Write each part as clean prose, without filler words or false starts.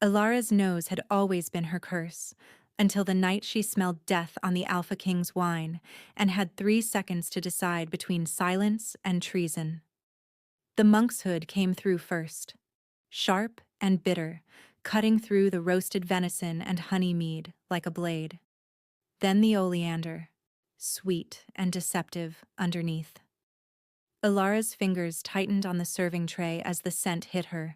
Alara's nose had always been her curse, until the night she smelled death on the Alpha King's wine and had 3 seconds to decide between silence and treason. The monk's hood came through first, sharp and bitter, cutting through the roasted venison and honey mead like a blade. Then the oleander, sweet and deceptive underneath. Alara's fingers tightened on the serving tray as the scent hit her,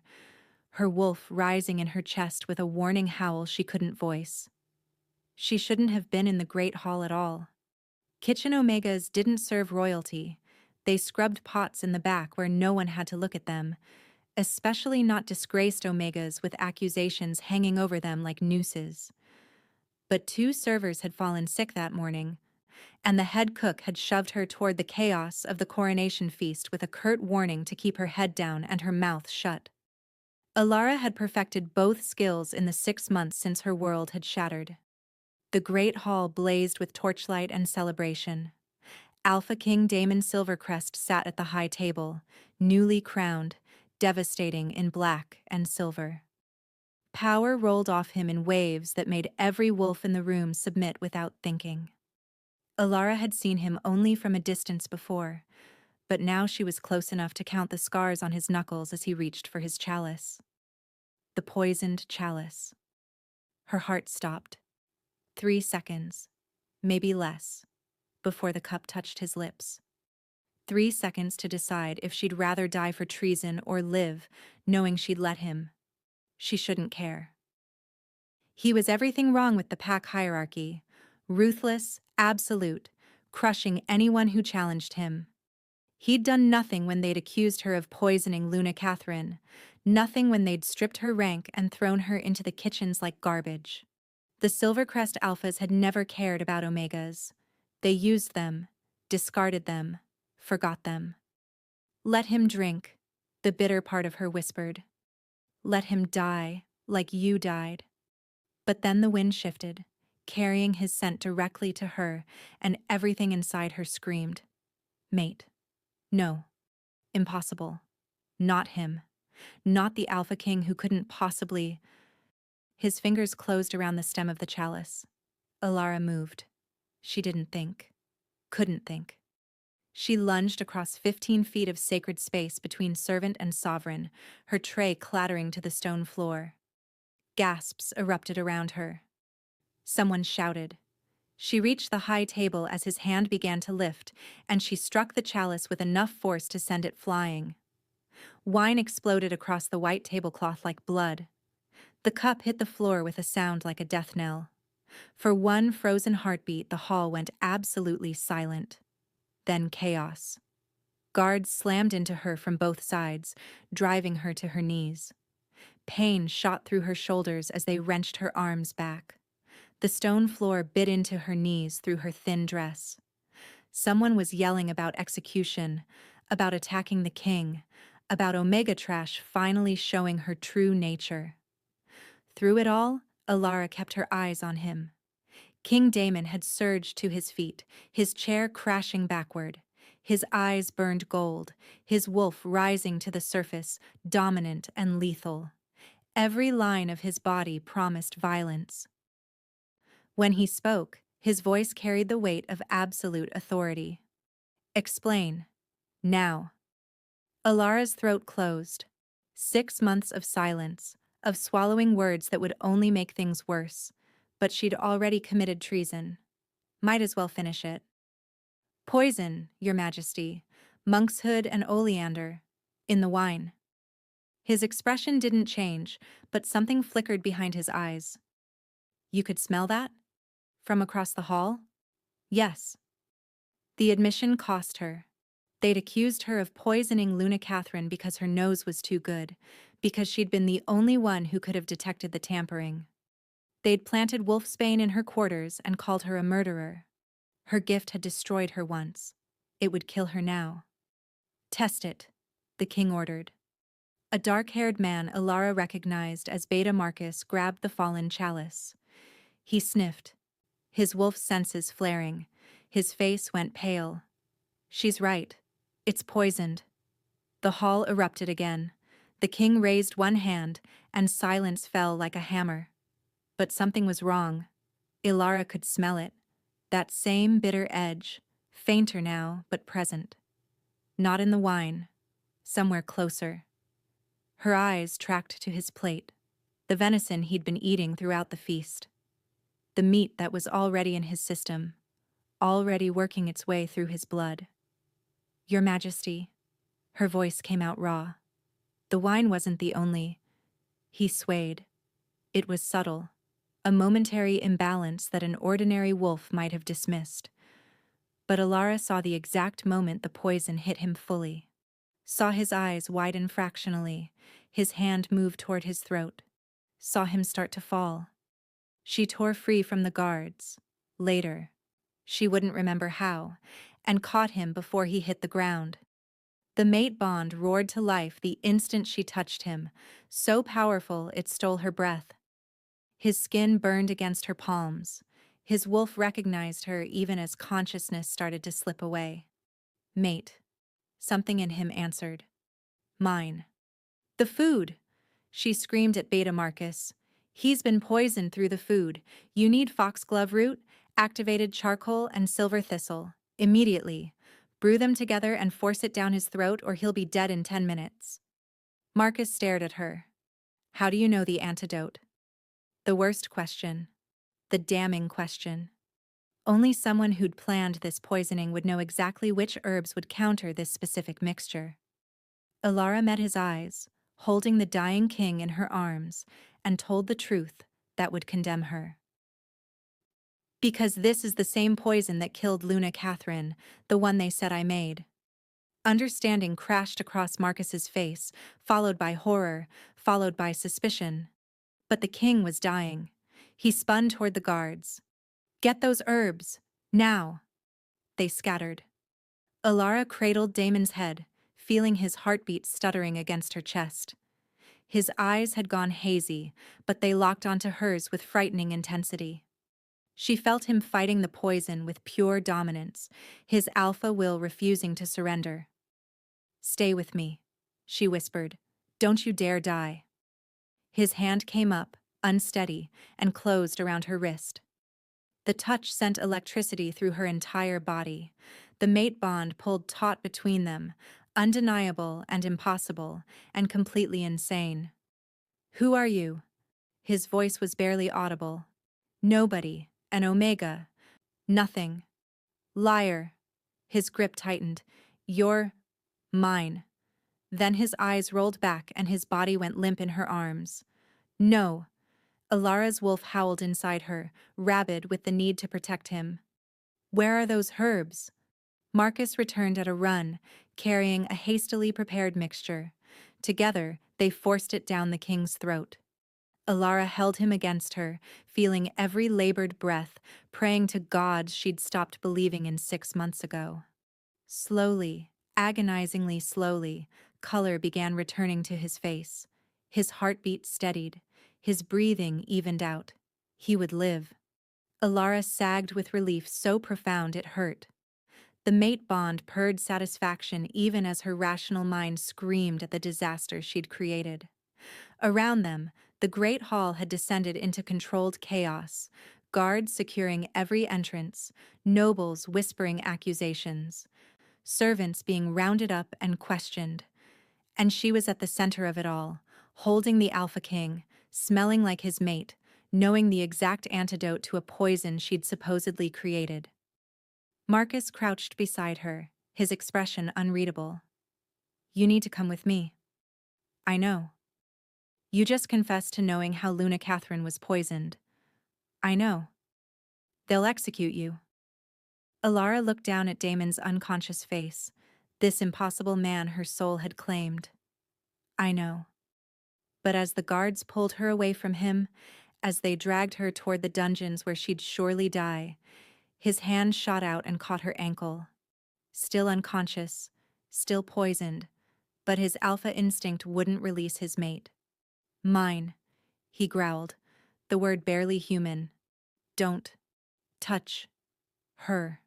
her wolf rising in her chest with a warning howl she couldn't voice. She shouldn't have been in the Great Hall at all. Kitchen Omegas didn't serve royalty. They scrubbed pots in the back where no one had to look at them, especially not disgraced Omegas with accusations hanging over them like nooses. But 2 servers had fallen sick that morning, and the head cook had shoved her toward the chaos of the coronation feast with a curt warning to keep her head down and her mouth shut. Alara had perfected both skills in the 6 months since her world had shattered. The great hall blazed with torchlight and celebration. Alpha King Daemon Silvercrest sat at the high table, newly crowned, devastating in black and silver. Power rolled off him in waves that made every wolf in the room submit without thinking. Alara had seen him only from a distance before, but now she was close enough to count the scars on his knuckles as he reached for his chalice. The poisoned chalice. Her heart stopped. 3 seconds, maybe less, before the cup touched his lips. 3 seconds to decide if she'd rather die for treason or live, knowing she'd let him. She shouldn't care. He was everything wrong with the pack hierarchy, ruthless, absolute, crushing anyone who challenged him. He'd done nothing when they'd accused her of poisoning Luna Catherine, nothing when they'd stripped her rank and thrown her into the kitchens like garbage. The Silvercrest Alphas had never cared about Omegas. They used them, discarded them, forgot them. Let him drink, the bitter part of her whispered. Let him die, like you died. But then the wind shifted, carrying his scent directly to her, and everything inside her screamed. Mate. No. Impossible. Not him. Not the Alpha King who couldn't possibly... His fingers closed around the stem of the chalice. Alara moved. She didn't think. Couldn't think. She lunged across 15 feet of sacred space between servant and sovereign, her tray clattering to the stone floor. Gasps erupted around her. Someone shouted. She reached the high table as his hand began to lift, and she struck the chalice with enough force to send it flying. Wine exploded across the white tablecloth like blood. The cup hit the floor with a sound like a death knell. For one frozen heartbeat, the hall went absolutely silent. Then chaos. Guards slammed into her from both sides, driving her to her knees. Pain shot through her shoulders as they wrenched her arms back. The stone floor bit into her knees through her thin dress. Someone was yelling about execution, about attacking the king, about Omega Trash finally showing her true nature. Through it all, Alara kept her eyes on him. King Daemon had surged to his feet, his chair crashing backward. His eyes burned gold, his wolf rising to the surface, dominant and lethal. Every line of his body promised violence. When he spoke, his voice carried the weight of absolute authority. Explain. Now. Alara's throat closed. 6 months of silence, of swallowing words that would only make things worse, but she'd already committed treason. Might as well finish it. Poison, Your Majesty, monkshood and oleander, in the wine. His expression didn't change, but something flickered behind his eyes. You could smell that? From across the hall? Yes. The admission cost her. They'd accused her of poisoning Luna Catherine because her nose was too good, because she'd been the only one who could have detected the tampering. They'd planted wolfsbane in her quarters and called her a murderer. Her gift had destroyed her once. It would kill her now. Test it, the king ordered. A dark-haired man Alara recognized as Beta Marcus grabbed the fallen chalice. He sniffed, his wolf's senses flaring. His face went pale. She's right. It's poisoned. The hall erupted again. The king raised one hand, and silence fell like a hammer. But something was wrong. Ilara could smell it. That same bitter edge, fainter now, but present. Not in the wine, somewhere closer. Her eyes tracked to his plate, the venison he'd been eating throughout the feast. The meat that was already in his system, already working its way through his blood. Your Majesty, her voice came out raw. The wine wasn't the only. He swayed. It was subtle, a momentary imbalance that an ordinary wolf might have dismissed. But Ilara saw the exact moment the poison hit him fully. Saw his eyes widen fractionally, his hand move toward his throat. Saw him start to fall. She tore free from the guards. Later, she wouldn't remember how, and caught him before he hit the ground. The mate bond roared to life the instant she touched him, so powerful it stole her breath. His skin burned against her palms. His wolf recognized her even as consciousness started to slip away. Mate. Something in him answered. Mine. The food! She screamed at Beta Marcus. He's been poisoned through the food. You need foxglove root, activated charcoal, and silver thistle. Immediately. Brew them together and force it down his throat or he'll be dead in 10 minutes. Marcus stared at her. How do you know the antidote? The worst question. The damning question. Only someone who'd planned this poisoning would know exactly which herbs would counter this specific mixture. Ilara met his eyes, holding the dying king in her arms, and told the truth that would condemn her. Because this is the same poison that killed Luna Catherine, the one they said I made. Understanding crashed across Marcus's face, followed by horror, followed by suspicion. But the king was dying. He spun toward the guards. Get those herbs, now. They scattered. Ilara cradled Damon's head, feeling his heartbeat stuttering against her chest. His eyes had gone hazy, but they locked onto hers with frightening intensity. She felt him fighting the poison with pure dominance, his alpha will refusing to surrender. Stay with me, she whispered. Don't you dare die. His hand came up, unsteady, and closed around her wrist. The touch sent electricity through her entire body. The mate bond pulled taut between them, undeniable and impossible, and completely insane. Who are you? His voice was barely audible. Nobody. An omega. Nothing. Liar. His grip tightened. You're mine. Then his eyes rolled back and his body went limp in her arms. No. Ilara's wolf howled inside her, rabid with the need to protect him. Where are those herbs? Marcus returned at a run, carrying a hastily prepared mixture. Together, they forced it down the king's throat. Ilara held him against her, feeling every labored breath, praying to God she'd stopped believing in 6 months ago. Slowly, agonizingly slowly, color began returning to his face. His heartbeat steadied. His breathing evened out. He would live. Ilara sagged with relief so profound it hurt. The mate bond purred satisfaction even as her rational mind screamed at the disaster she'd created. Around them, the great hall had descended into controlled chaos, guards securing every entrance, nobles whispering accusations, servants being rounded up and questioned. And she was at the center of it all, holding the Alpha King, smelling like his mate, knowing the exact antidote to a poison she'd supposedly created. Marcus crouched beside her, his expression unreadable. You need to come with me. I know. You just confessed to knowing how Luna Catherine was poisoned. I know. They'll execute you. Ilara looked down at Damon's unconscious face, this impossible man her soul had claimed. I know. But as the guards pulled her away from him, as they dragged her toward the dungeons where she'd surely die, his hand shot out and caught her ankle. Still unconscious, still poisoned, but his alpha instinct wouldn't release his mate. Mine, he growled, the word barely human. Don't touch her.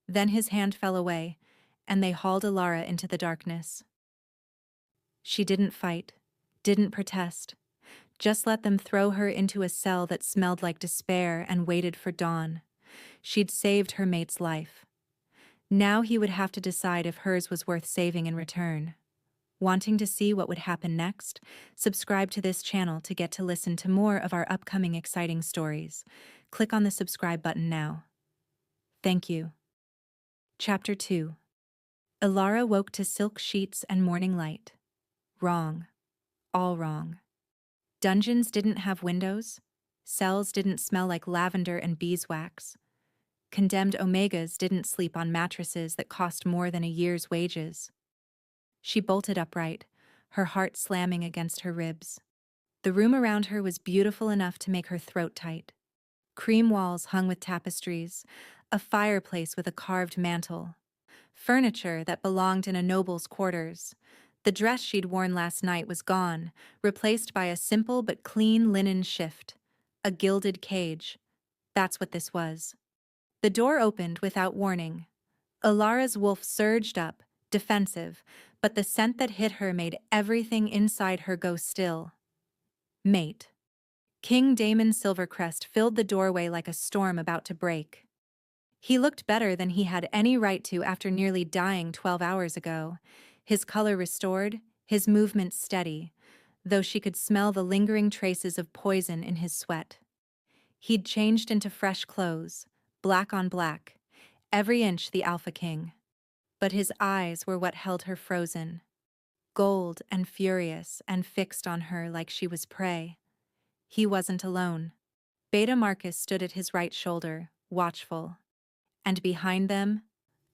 Then his hand fell away, and they hauled Ilara into the darkness. She didn't fight, didn't protest, just let them throw her into a cell that smelled like despair and waited for dawn. She'd saved her mate's life. Now he would have to decide if hers was worth saving in return. Wanting to see what would happen next? Subscribe to this channel to get to listen to more of our upcoming exciting stories. Click on the subscribe button now. Thank you. Chapter 2. Elara woke to silk sheets and morning light. Wrong. All wrong. Dungeons didn't have windows. Cells didn't smell like lavender and beeswax. Condemned Omegas didn't sleep on mattresses that cost more than a year's wages. She bolted upright, her heart slamming against her ribs. The room around her was beautiful enough to make her throat tight. Cream walls hung with tapestries, a fireplace with a carved mantel, furniture that belonged in a noble's quarters. The dress she'd worn last night was gone, replaced by a simple but clean linen shift. A gilded cage. That's what this was. The door opened without warning. Elara's wolf surged up, defensive, but the scent that hit her made everything inside her go still. Mate. King Damon Silvercrest filled the doorway like a storm about to break. He looked better than he had any right to after nearly dying 12 hours ago, his color restored, his movements steady, though she could smell the lingering traces of poison in his sweat. He'd changed into fresh clothes, black on black, every inch the Alpha King. But his eyes were what held her frozen, gold and furious and fixed on her like she was prey. He wasn't alone. Beta Marcus stood at his right shoulder, watchful. And behind them,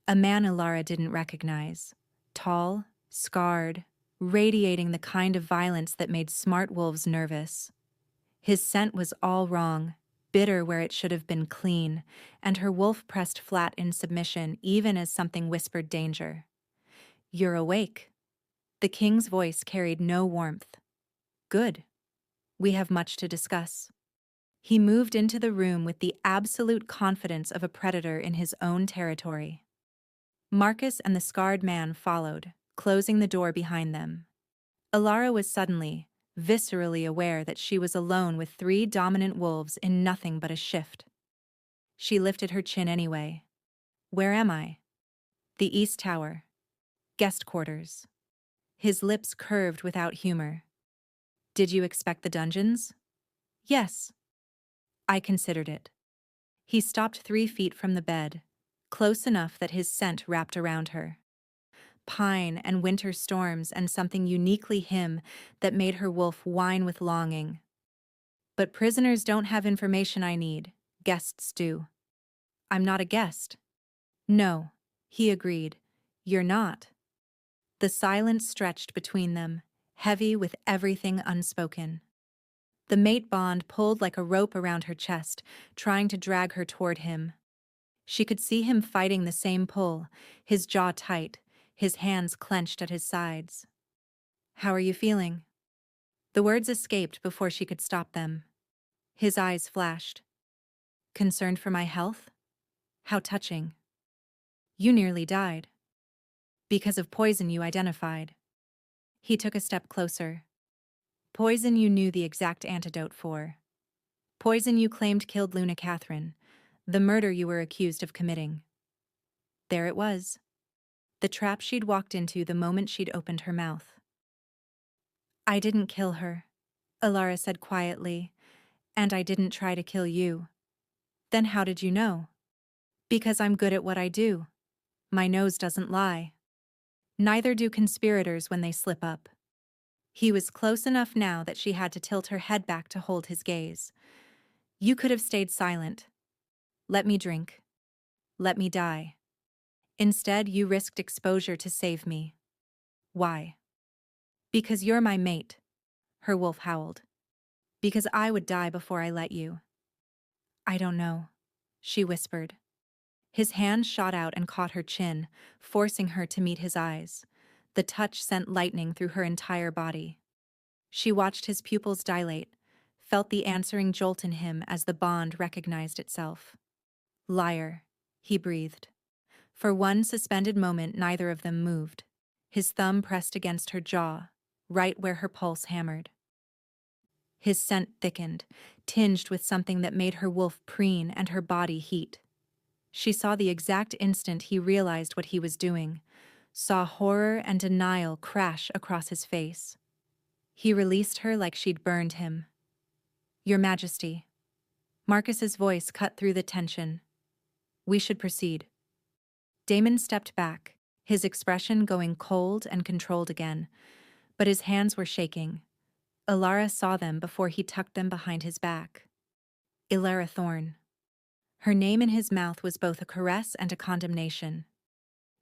a man Elara didn't recognize. Tall, scarred, radiating the kind of violence that made smart wolves nervous. His scent was all wrong, bitter where it should have been clean, and her wolf pressed flat in submission even as something whispered danger. "You're awake." The king's voice carried no warmth. "Good. We have much to discuss." He moved into the room with the absolute confidence of a predator in his own territory. Marcus and the scarred man followed, closing the door behind them. Elara was suddenly, viscerally aware that she was alone with 3 dominant wolves in nothing but a shift. She lifted her chin anyway. "Where am I?" "The East Tower. Guest quarters." His lips curved without humor. "Did you expect the dungeons?" "Yes." "I considered it." He stopped 3 feet from the bed, close enough that his scent wrapped around her. Pine and winter storms and something uniquely him that made her wolf whine with longing. "But prisoners don't have information I need. Guests do." "I'm not a guest." "No," he agreed. "You're not." The silence stretched between them, heavy with everything unspoken. The mate bond pulled like a rope around her chest, trying to drag her toward him. She could see him fighting the same pull, his jaw tight, his hands clenched at his sides. "How are you feeling?" The words escaped before she could stop them. His eyes flashed. "Concerned for my health? How touching." "You nearly died." "Because of poison you identified." He took a step closer. "Poison you knew the exact antidote for. Poison you claimed killed Luna Catherine, the murder you were accused of committing." There it was. The trap she'd walked into the moment she'd opened her mouth. "I didn't kill her," Elara said quietly, "and I didn't try to kill you." "Then how did you know?" "Because I'm good at what I do. My nose doesn't lie. Neither do conspirators when they slip up." He was close enough now that she had to tilt her head back to hold his gaze. "You could have stayed silent. Let me drink. Let me die. Instead, you risked exposure to save me." "Why?" "Because you're my mate," her wolf howled. "Because I would die before I let you." "I don't know," she whispered. His hand shot out and caught her chin, forcing her to meet his eyes. The touch sent lightning through her entire body. She watched his pupils dilate, felt the answering jolt in him as the bond recognized itself. "Liar," he breathed. For one suspended moment neither of them moved. His thumb pressed against her jaw, right where her pulse hammered. His scent thickened, tinged with something that made her wolf preen and her body heat. She saw the exact instant he realized what he was doing, saw horror and denial crash across his face. He released her like she'd burned him. "Your Majesty." Marcus's voice cut through the tension. "We should proceed." Damon stepped back, his expression going cold and controlled again, but his hands were shaking. Alara saw them before he tucked them behind his back. Ilara Thorne. Her name in his mouth was both a caress and a condemnation.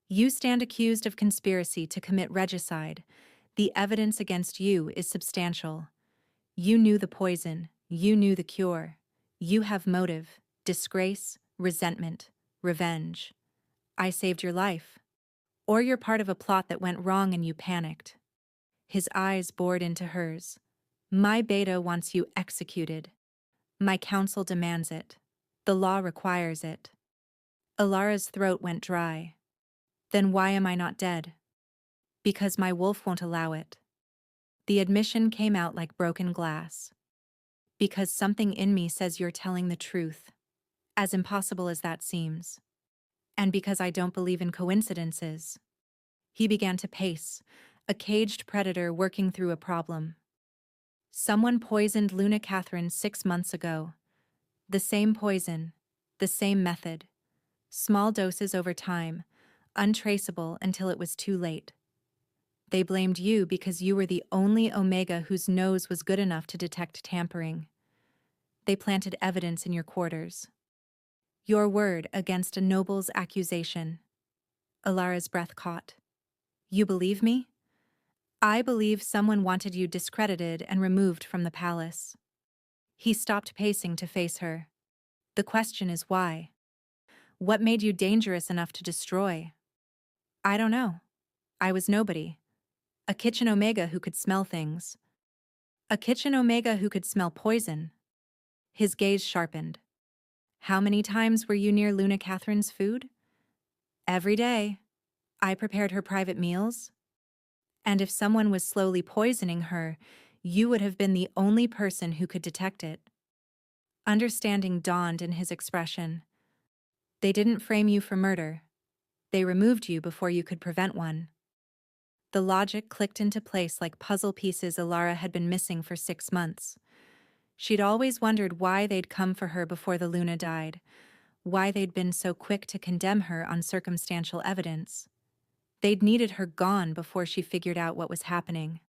"You stand accused of conspiracy to commit regicide. The evidence against you is substantial. You knew the poison. You knew the cure. You have motive, disgrace, resentment, revenge. I saved your life. Or you're part of a plot that went wrong and you panicked." His eyes bored into hers. "My beta wants you executed. My council demands it. The law requires it." Alara's throat went dry. "Then why am I not dead?" "Because my wolf won't allow it." The admission came out like broken glass. "Because something in me says you're telling the truth, as impossible as that seems. And because I don't believe in coincidences." He began to pace, a caged predator working through a problem. "Someone poisoned Luna Catherine 6 months ago. The same poison, the same method. Small doses over time, untraceable until it was too late. They blamed you because you were the only Omega whose nose was good enough to detect tampering. They planted evidence in your quarters. Your word against a noble's accusation." Alara's breath caught. "You believe me?" "I believe someone wanted you discredited and removed from the palace." He stopped pacing to face her. "The question is why? What made you dangerous enough to destroy?" "I don't know. I was nobody. A kitchen Omega who could smell things. A kitchen Omega who could smell poison." His gaze sharpened. "How many times were you near Luna Catherine's food?" "Every day. I prepared her private meals. And if someone was slowly poisoning her, you would have been the only person who could detect it." Understanding dawned in his expression. "They didn't frame you for murder. They removed you before you could prevent one." The logic clicked into place like puzzle pieces Alara had been missing for 6 months. She'd always wondered why they'd come for her before the Luna died, why they'd been so quick to condemn her on circumstantial evidence. They'd needed her gone before she figured out what was happening.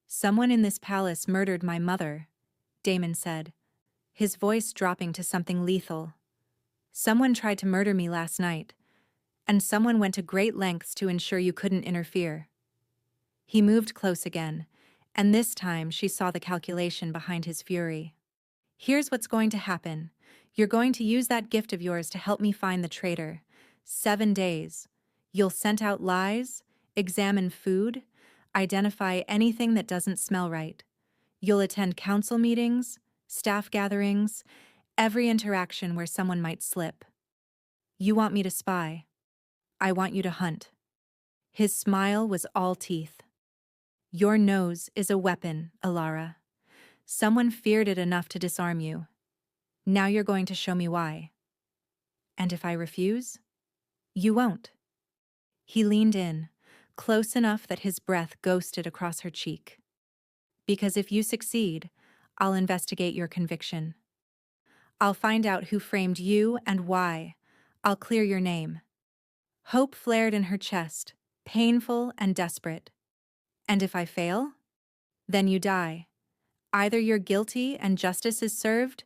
"Someone in this palace murdered my mother," Damon said, his voice dropping to something lethal. "Someone tried to murder me last night, and someone went to great lengths to ensure you couldn't interfere." He moved close again, and this time she saw the calculation behind his fury. "Here's what's going to happen. You're going to use that gift of yours to help me find the traitor. 7 days. You'll scent out lies, examine food, identify anything that doesn't smell right. You'll attend council meetings, staff gatherings, every interaction where someone might slip. You want me to spy. I want you to hunt." His smile was all teeth. "Your nose is a weapon, Alara. Someone feared it enough to disarm you. Now you're going to show me why. And if I refuse, you won't." He leaned in, close enough that his breath ghosted across her cheek. "Because if you succeed, I'll investigate your conviction. I'll find out who framed you and why. I'll clear your name." Hope flared in her chest, painful and desperate. "And if I fail? Then you die. Either you're guilty and justice is served,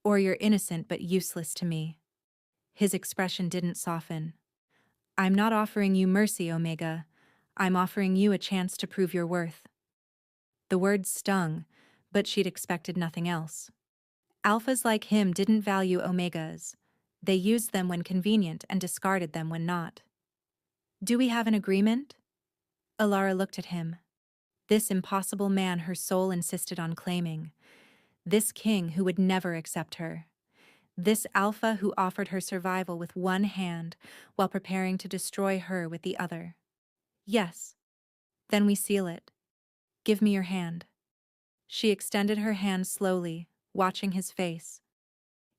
or you're innocent but useless to me." His expression didn't soften. "I'm not offering you mercy, Omega. I'm offering you a chance to prove your worth." The words stung, but she'd expected nothing else. Alphas like him didn't value Omegas. They used them when convenient and discarded them when not. "Do we have an agreement?" Alara looked at him. This impossible man her soul insisted on claiming. This king who would never accept her. This alpha who offered her survival with one hand while preparing to destroy her with the other. "Yes." "Then we seal it." Give me your hand. She extended her hand slowly, watching his face.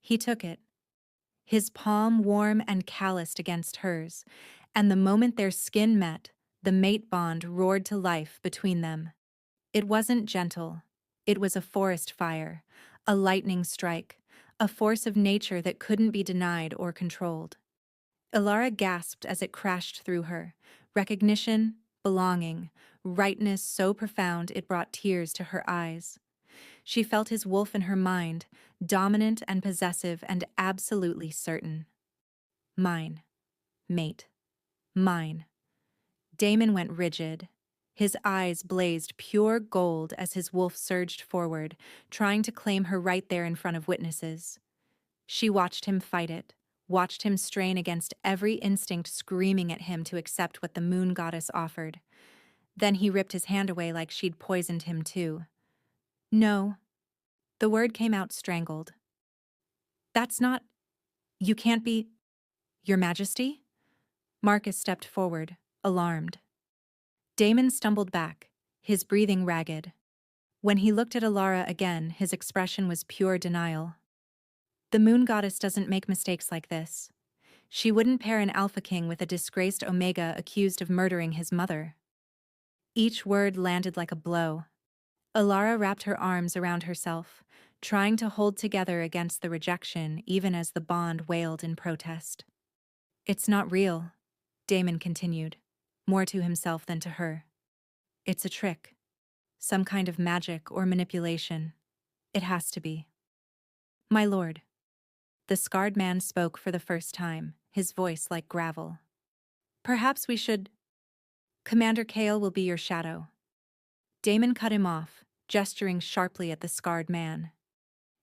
He took it, his palm warm and calloused against hers, and the moment their skin met, the mate bond roared to life between them. It wasn't gentle. It was a forest fire, a lightning strike, a force of nature that couldn't be denied or controlled. Elara gasped as it crashed through her. Recognition, belonging, rightness so profound it brought tears to her eyes. She felt his wolf in her mind, dominant and possessive and absolutely certain. Mine. Mate. Mine. Damon went rigid. His eyes blazed pure gold as his wolf surged forward, trying to claim her right there in front of witnesses. She watched him fight it, watched him strain against every instinct screaming at him to accept what the moon goddess offered. Then he ripped his hand away like she'd poisoned him too. No. The word came out strangled. That's not... You can't be... Your Majesty? Marcus stepped forward, alarmed. Damon stumbled back, his breathing ragged. When he looked at Elara again, his expression was pure denial. The moon goddess doesn't make mistakes like this. She wouldn't pair an Alpha King with a disgraced Omega accused of murdering his mother. Each word landed like a blow. Elara wrapped her arms around herself, trying to hold together against the rejection even as the bond wailed in protest. It's not real, Damon continued, more to himself than to her. It's a trick. Some kind of magic or manipulation. It has to be. My lord. The scarred man spoke for the first time, his voice like gravel. Perhaps we should... Commander Kael will be your shadow. Damon cut him off, gesturing sharply at the scarred man.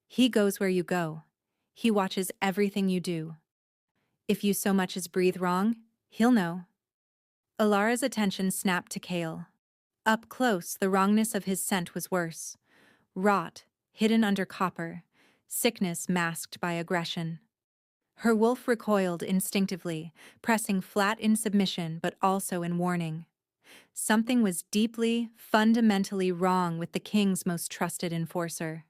He goes where you go. He watches everything you do. If you so much as breathe wrong, he'll know. Elara's attention snapped to Kael. Up close, the wrongness of his scent was worse. Rot, hidden under copper, sickness masked by aggression. Her wolf recoiled instinctively, pressing flat in submission but also in warning. Something was deeply, fundamentally wrong with the king's most trusted enforcer.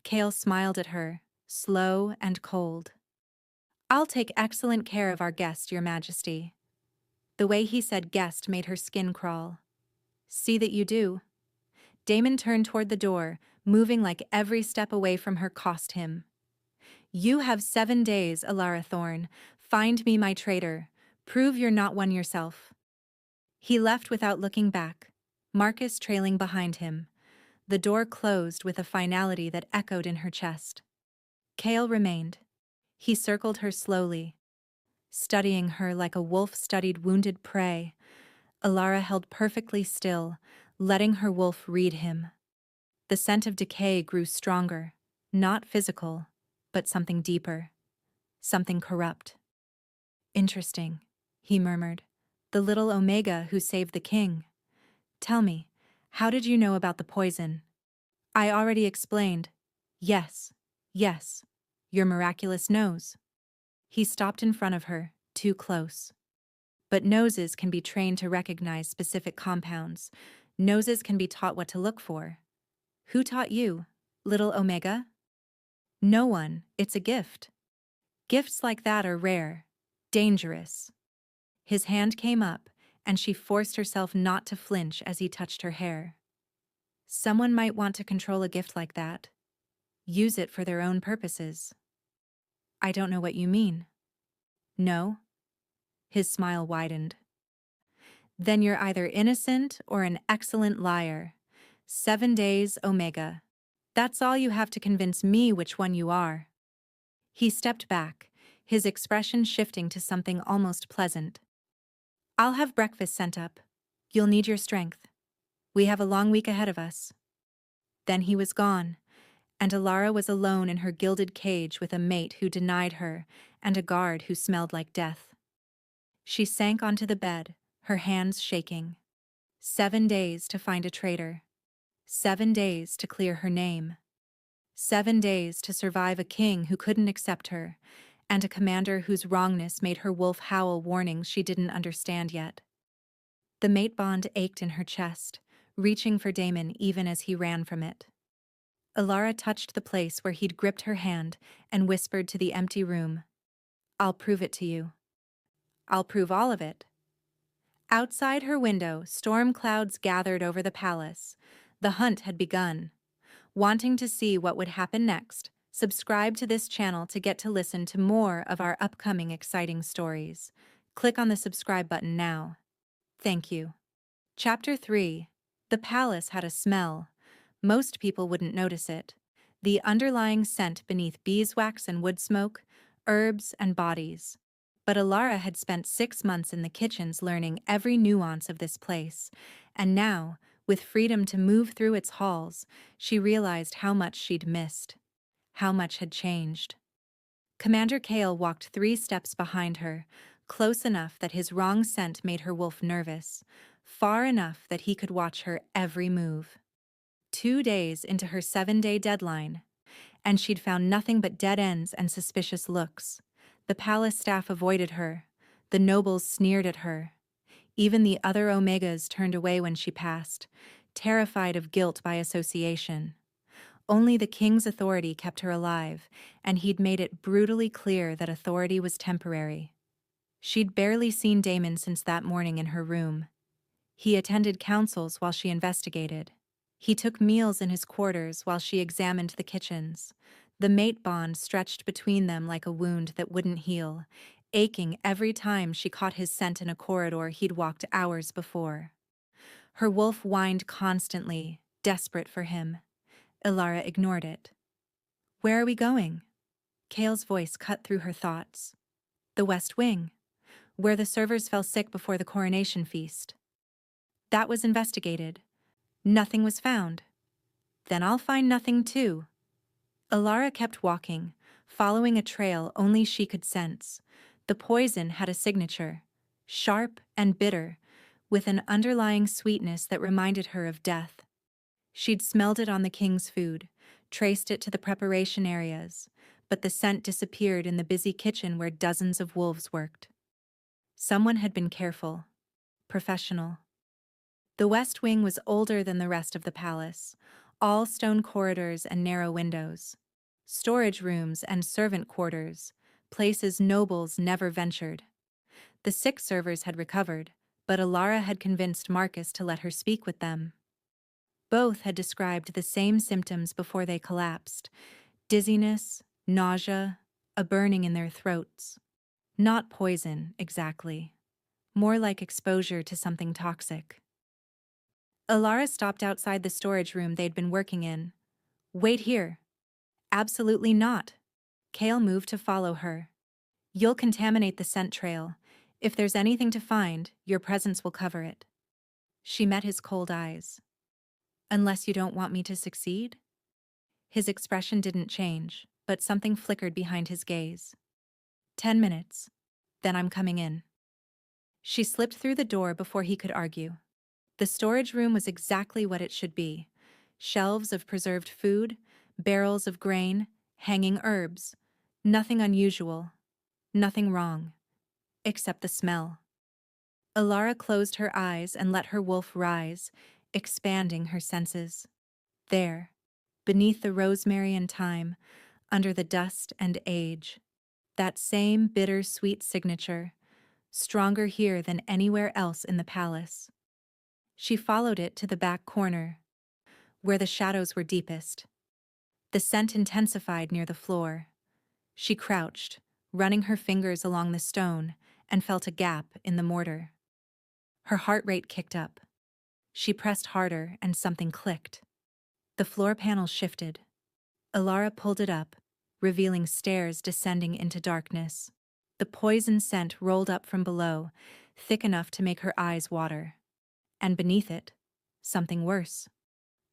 Kael smiled at her, slow and cold. I'll take excellent care of our guest, Your Majesty. The way he said guest made her skin crawl. See that you do. Damon turned toward the door, moving like every step away from her cost him. You have 7 days, Elara Thorne. Find me my traitor. Prove you're not one yourself. He left without looking back, Marcus trailing behind him. The door closed with a finality that echoed in her chest. Kael remained. He circled her slowly, studying her like a wolf studied wounded prey. Elara held perfectly still, letting her wolf read him. The scent of decay grew stronger, not physical, but something deeper, something corrupt. Interesting, he murmured. The little Omega who saved the king. Tell me, how did you know about the poison? I already explained. Yes, yes, your miraculous nose. He stopped in front of her, too close. But noses can be trained to recognize specific compounds. Noses can be taught what to look for. Who taught you, little Omega? No one, it's a gift. Gifts like that are rare, dangerous. His hand came up, and she forced herself not to flinch as he touched her hair. Someone might want to control a gift like that. Use it for their own purposes. I don't know what you mean. No? His smile widened. Then you're either innocent or an excellent liar. 7 days, Omega. That's all you have to convince me which one you are. He stepped back, his expression shifting to something almost pleasant. I'll have breakfast sent up. You'll need your strength. We have a long week ahead of us. Then he was gone, and Elara was alone in her gilded cage with a mate who denied her and a guard who smelled like death. She sank onto the bed, her hands shaking. 7 days to find a traitor. 7 days to clear her name. 7 days to survive a king who couldn't accept her, and a commander whose wrongness made her wolf howl warnings she didn't understand yet. The mate bond ached in her chest, reaching for Damon even as he ran from it. Alara touched the place where he'd gripped her hand and whispered to the empty room, "I'll prove it to you. I'll prove all of it." Outside her window, storm clouds gathered over the palace. The hunt had begun. Wanting to see what would happen next? Subscribe to this channel to get to listen to more of our upcoming exciting stories. Click on the subscribe button now. Thank you. Chapter 3. The palace had a smell. Most people wouldn't notice it. The underlying scent beneath beeswax and wood smoke, herbs and bodies. But Alara had spent 6 months in the kitchens learning every nuance of this place, and now, with freedom to move through its halls, she realized how much she'd missed, how much had changed. Commander Kale walked 3 steps behind her, close enough that his wrong scent made her wolf nervous, far enough that he could watch her every move. 2 days into her 7-day deadline, and she'd found nothing but dead ends and suspicious looks. The palace staff avoided her. The nobles sneered at her. Even the other Omegas turned away when she passed, terrified of guilt by association. Only the king's authority kept her alive, and he'd made it brutally clear that authority was temporary. She'd barely seen Damon since that morning in her room. He attended councils while she investigated. He took meals in his quarters while she examined the kitchens. The mate bond stretched between them like a wound that wouldn't heal, aching every time she caught his scent in a corridor he'd walked hours before. Her wolf whined constantly, desperate for him. Alara ignored it. "Where are we going?" Kale's voice cut through her thoughts. "The West Wing, where the servers fell sick before the coronation feast." "That was investigated. Nothing was found." "Then I'll find nothing too." Alara kept walking, following a trail only she could sense. The poison had a signature, sharp and bitter, with an underlying sweetness that reminded her of death. She'd smelled it on the king's food, traced it to the preparation areas, but the scent disappeared in the busy kitchen where dozens of wolves worked. Someone had been careful, professional. The West Wing was older than the rest of the palace, all stone corridors and narrow windows. Storage rooms and servant quarters, places nobles never ventured. The sick servers had recovered, but Alara had convinced Marcus to let her speak with them. Both had described the same symptoms before they collapsed: dizziness, nausea, a burning in their throats. Not poison, exactly. More like exposure to something toxic. Alara stopped outside the storage room they'd been working in. "Wait here." "Absolutely not." Kale moved to follow her. "You'll contaminate the scent trail. If there's anything to find, your presence will cover it." She met his cold eyes. "Unless you don't want me to succeed?" His expression didn't change, but something flickered behind his gaze. 10 minutes. Then I'm coming in." She slipped through the door before he could argue. The storage room was exactly what it should be. Shelves of preserved food, barrels of grain, hanging herbs. Nothing unusual. Nothing wrong. Except the smell. Alara closed her eyes and let her wolf rise, expanding her senses. There, beneath the rosemary and thyme, under the dust and age, that same bitter-sweet signature, stronger here than anywhere else in the palace. She followed it to the back corner, where the shadows were deepest. The scent intensified near the floor. She crouched, running her fingers along the stone, and felt a gap in the mortar. Her heart rate kicked up. She pressed harder, and something clicked. The floor panel shifted. Alara pulled it up, revealing stairs descending into darkness. The poison scent rolled up from below, thick enough to make her eyes water. And beneath it, something worse.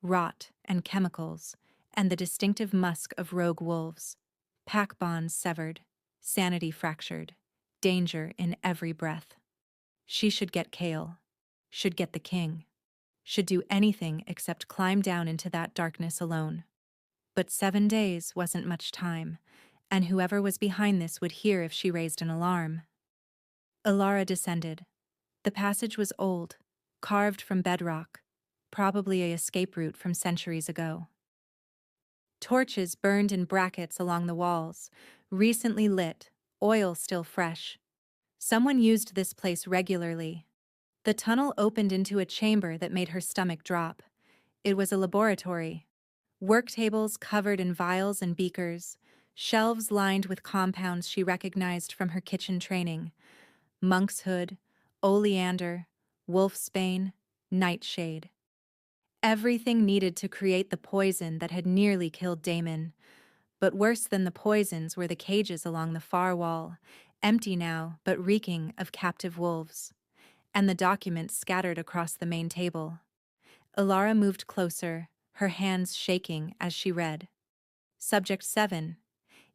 Rot and chemicals, and the distinctive musk of rogue wolves. Pack bonds severed, sanity fractured, danger in every breath. She should get Kale, should get the king, should do anything except climb down into that darkness alone. But 7 days wasn't much time, and whoever was behind this would hear if she raised an alarm. Alara descended. The passage was old, carved from bedrock, probably a escape route from centuries ago. Torches burned in brackets along the walls, recently lit, oil still fresh. Someone used this place regularly. The tunnel opened into a chamber that made her stomach drop. It was a laboratory. Work tables covered in vials and beakers, shelves lined with compounds she recognized from her kitchen training: monkshood, oleander, wolfsbane, nightshade. Everything needed to create the poison that had nearly killed Damon. But worse than the poisons were the cages along the far wall, empty now but reeking of captive wolves, and the documents scattered across the main table. Ilara moved closer, her hands shaking as she read. Subject 7.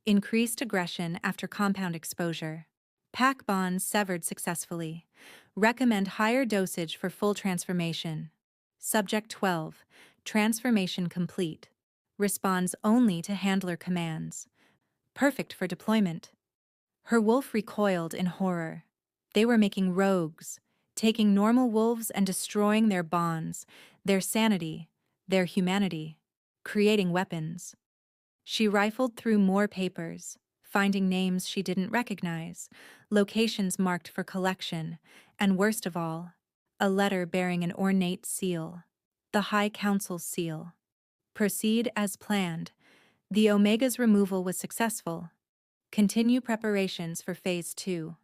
Increased aggression after compound exposure. Pack bonds severed successfully. Recommend higher dosage for full transformation. Subject 12. Transformation complete. Responds only to handler commands. Perfect for deployment. Her wolf recoiled in horror. They were making rogues, taking normal wolves and destroying their bonds, their sanity, their humanity, creating weapons. She rifled through more papers, finding names she didn't recognize, locations marked for collection, and worst of all, a letter bearing an ornate seal, the High Council's seal. Proceed as planned. The Omega's removal was successful. Continue preparations for Phase 2.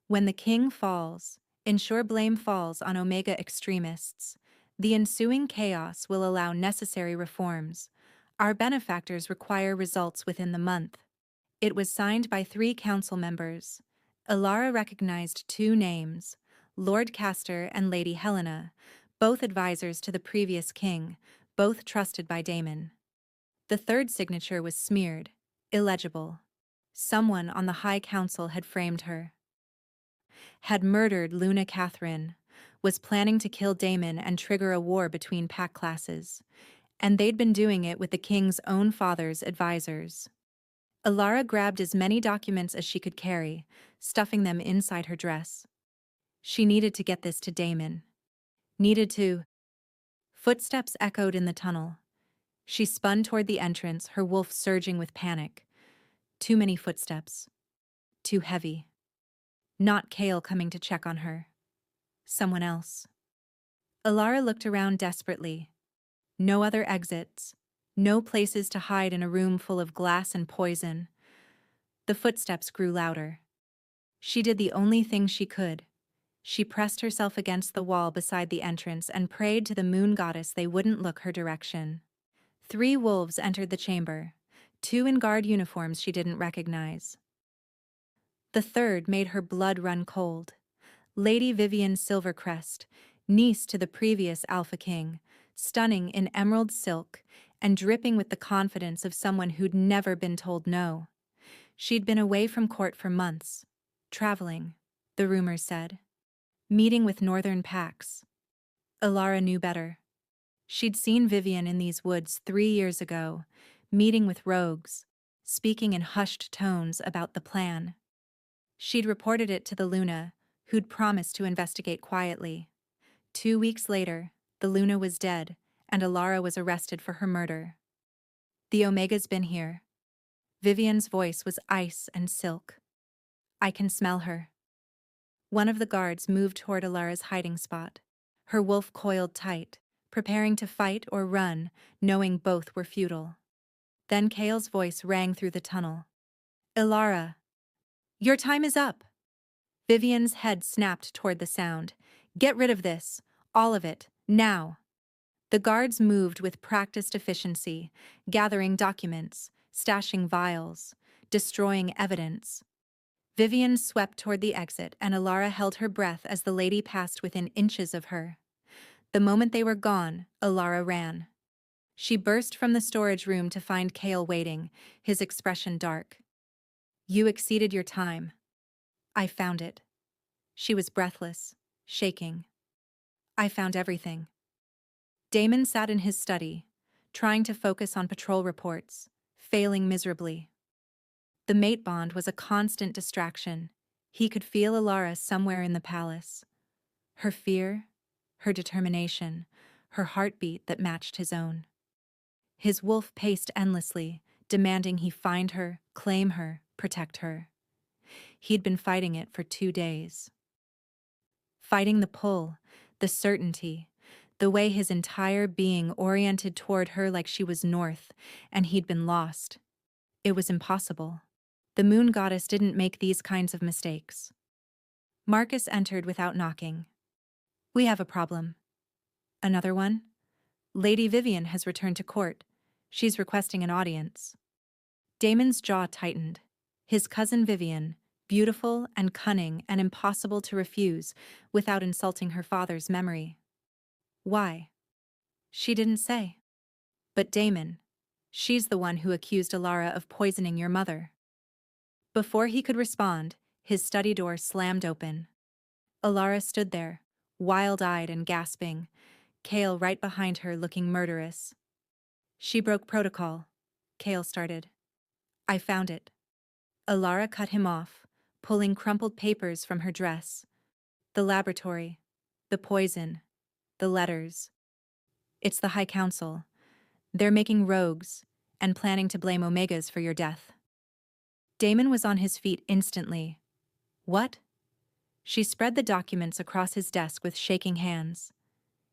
When the king falls, ensure blame falls on Omega extremists. The ensuing chaos will allow necessary reforms. Our benefactors require results within the month. It was signed by 3 council members. Ilara recognized 2 names, Lord Castor and Lady Helena, both advisors to the previous king, both trusted by Damon. The third signature was smeared, illegible. Someone on the High Council had framed her. Had murdered Luna Catherine, was planning to kill Damon and trigger a war between pack classes, and they'd been doing it with the king's own father's advisors. Ilara grabbed as many documents as she could carry, stuffing them inside her dress. She needed to get this to Damon. Needed to... Footsteps echoed in the tunnel. She spun toward the entrance, her wolf surging with panic. Too many footsteps. Too heavy. Not Kale coming to check on her. Someone else. Ilara looked around desperately. No other exits. No places to hide in a room full of glass and poison. The footsteps grew louder. She did the only thing she could. She pressed herself against the wall beside the entrance and prayed to the moon goddess they wouldn't look her direction. 3 wolves entered the chamber, 2 in guard uniforms she didn't recognize. The third made her blood run cold. Lady Vivian Silvercrest, niece to the previous Alpha King, stunning in emerald silk and dripping with the confidence of someone who'd never been told no. She'd been away from court for months, traveling, the rumors said, meeting with northern packs. Ilara knew better. She'd seen Vivian in these woods 3 years ago, meeting with rogues, speaking in hushed tones about the plan. She'd reported it to the Luna, who'd promised to investigate quietly. 2 weeks later, the Luna was dead, and Ilara was arrested for her murder. The Omega's been here. Vivian's voice was ice and silk. I can smell her. One of the guards moved toward Ilara's hiding spot. Her wolf coiled tight, preparing to fight or run, knowing both were futile. Then Kale's voice rang through the tunnel. Ilara, your time is up. Vivian's head snapped toward the sound. Get rid of this, all of it, now. The guards moved with practiced efficiency, gathering documents, stashing vials, destroying evidence. Vivian swept toward the exit, and Ilara held her breath as the lady passed within inches of her. The moment they were gone, Ilara ran. She burst from the storage room to find Kale waiting, his expression dark. You exceeded your time. I found it. She was breathless, shaking. I found everything. Damon sat in his study, trying to focus on patrol reports, failing miserably. The mate bond was a constant distraction. He could feel Ilara somewhere in the palace. Her fear, her determination, her heartbeat that matched his own. His wolf paced endlessly, demanding he find her, claim her, protect her. He'd been fighting it for 2 days. Fighting the pull, the certainty, the way his entire being oriented toward her like she was north, and he'd been lost. It was impossible. The moon goddess didn't make these kinds of mistakes. Marcus entered without knocking. "We have a problem." "Another one?" "Lady Vivian has returned to court. She's requesting an audience." Damon's jaw tightened. His cousin Vivian, beautiful and cunning and impossible to refuse without insulting her father's memory. Why? She didn't say. But Damon, she's the one who accused Alara of poisoning your mother. Before he could respond, his study door slammed open. Alara stood there, wild-eyed and gasping, Kale right behind her looking murderous. "She broke protocol," Kale started. "I found it." Alara cut him off, pulling crumpled papers from her dress. "The laboratory, the poison, the letters. It's the High Council. They're making rogues and planning to blame Omegas for your death." Damon was on his feet instantly. "What?" She spread the documents across his desk with shaking hands.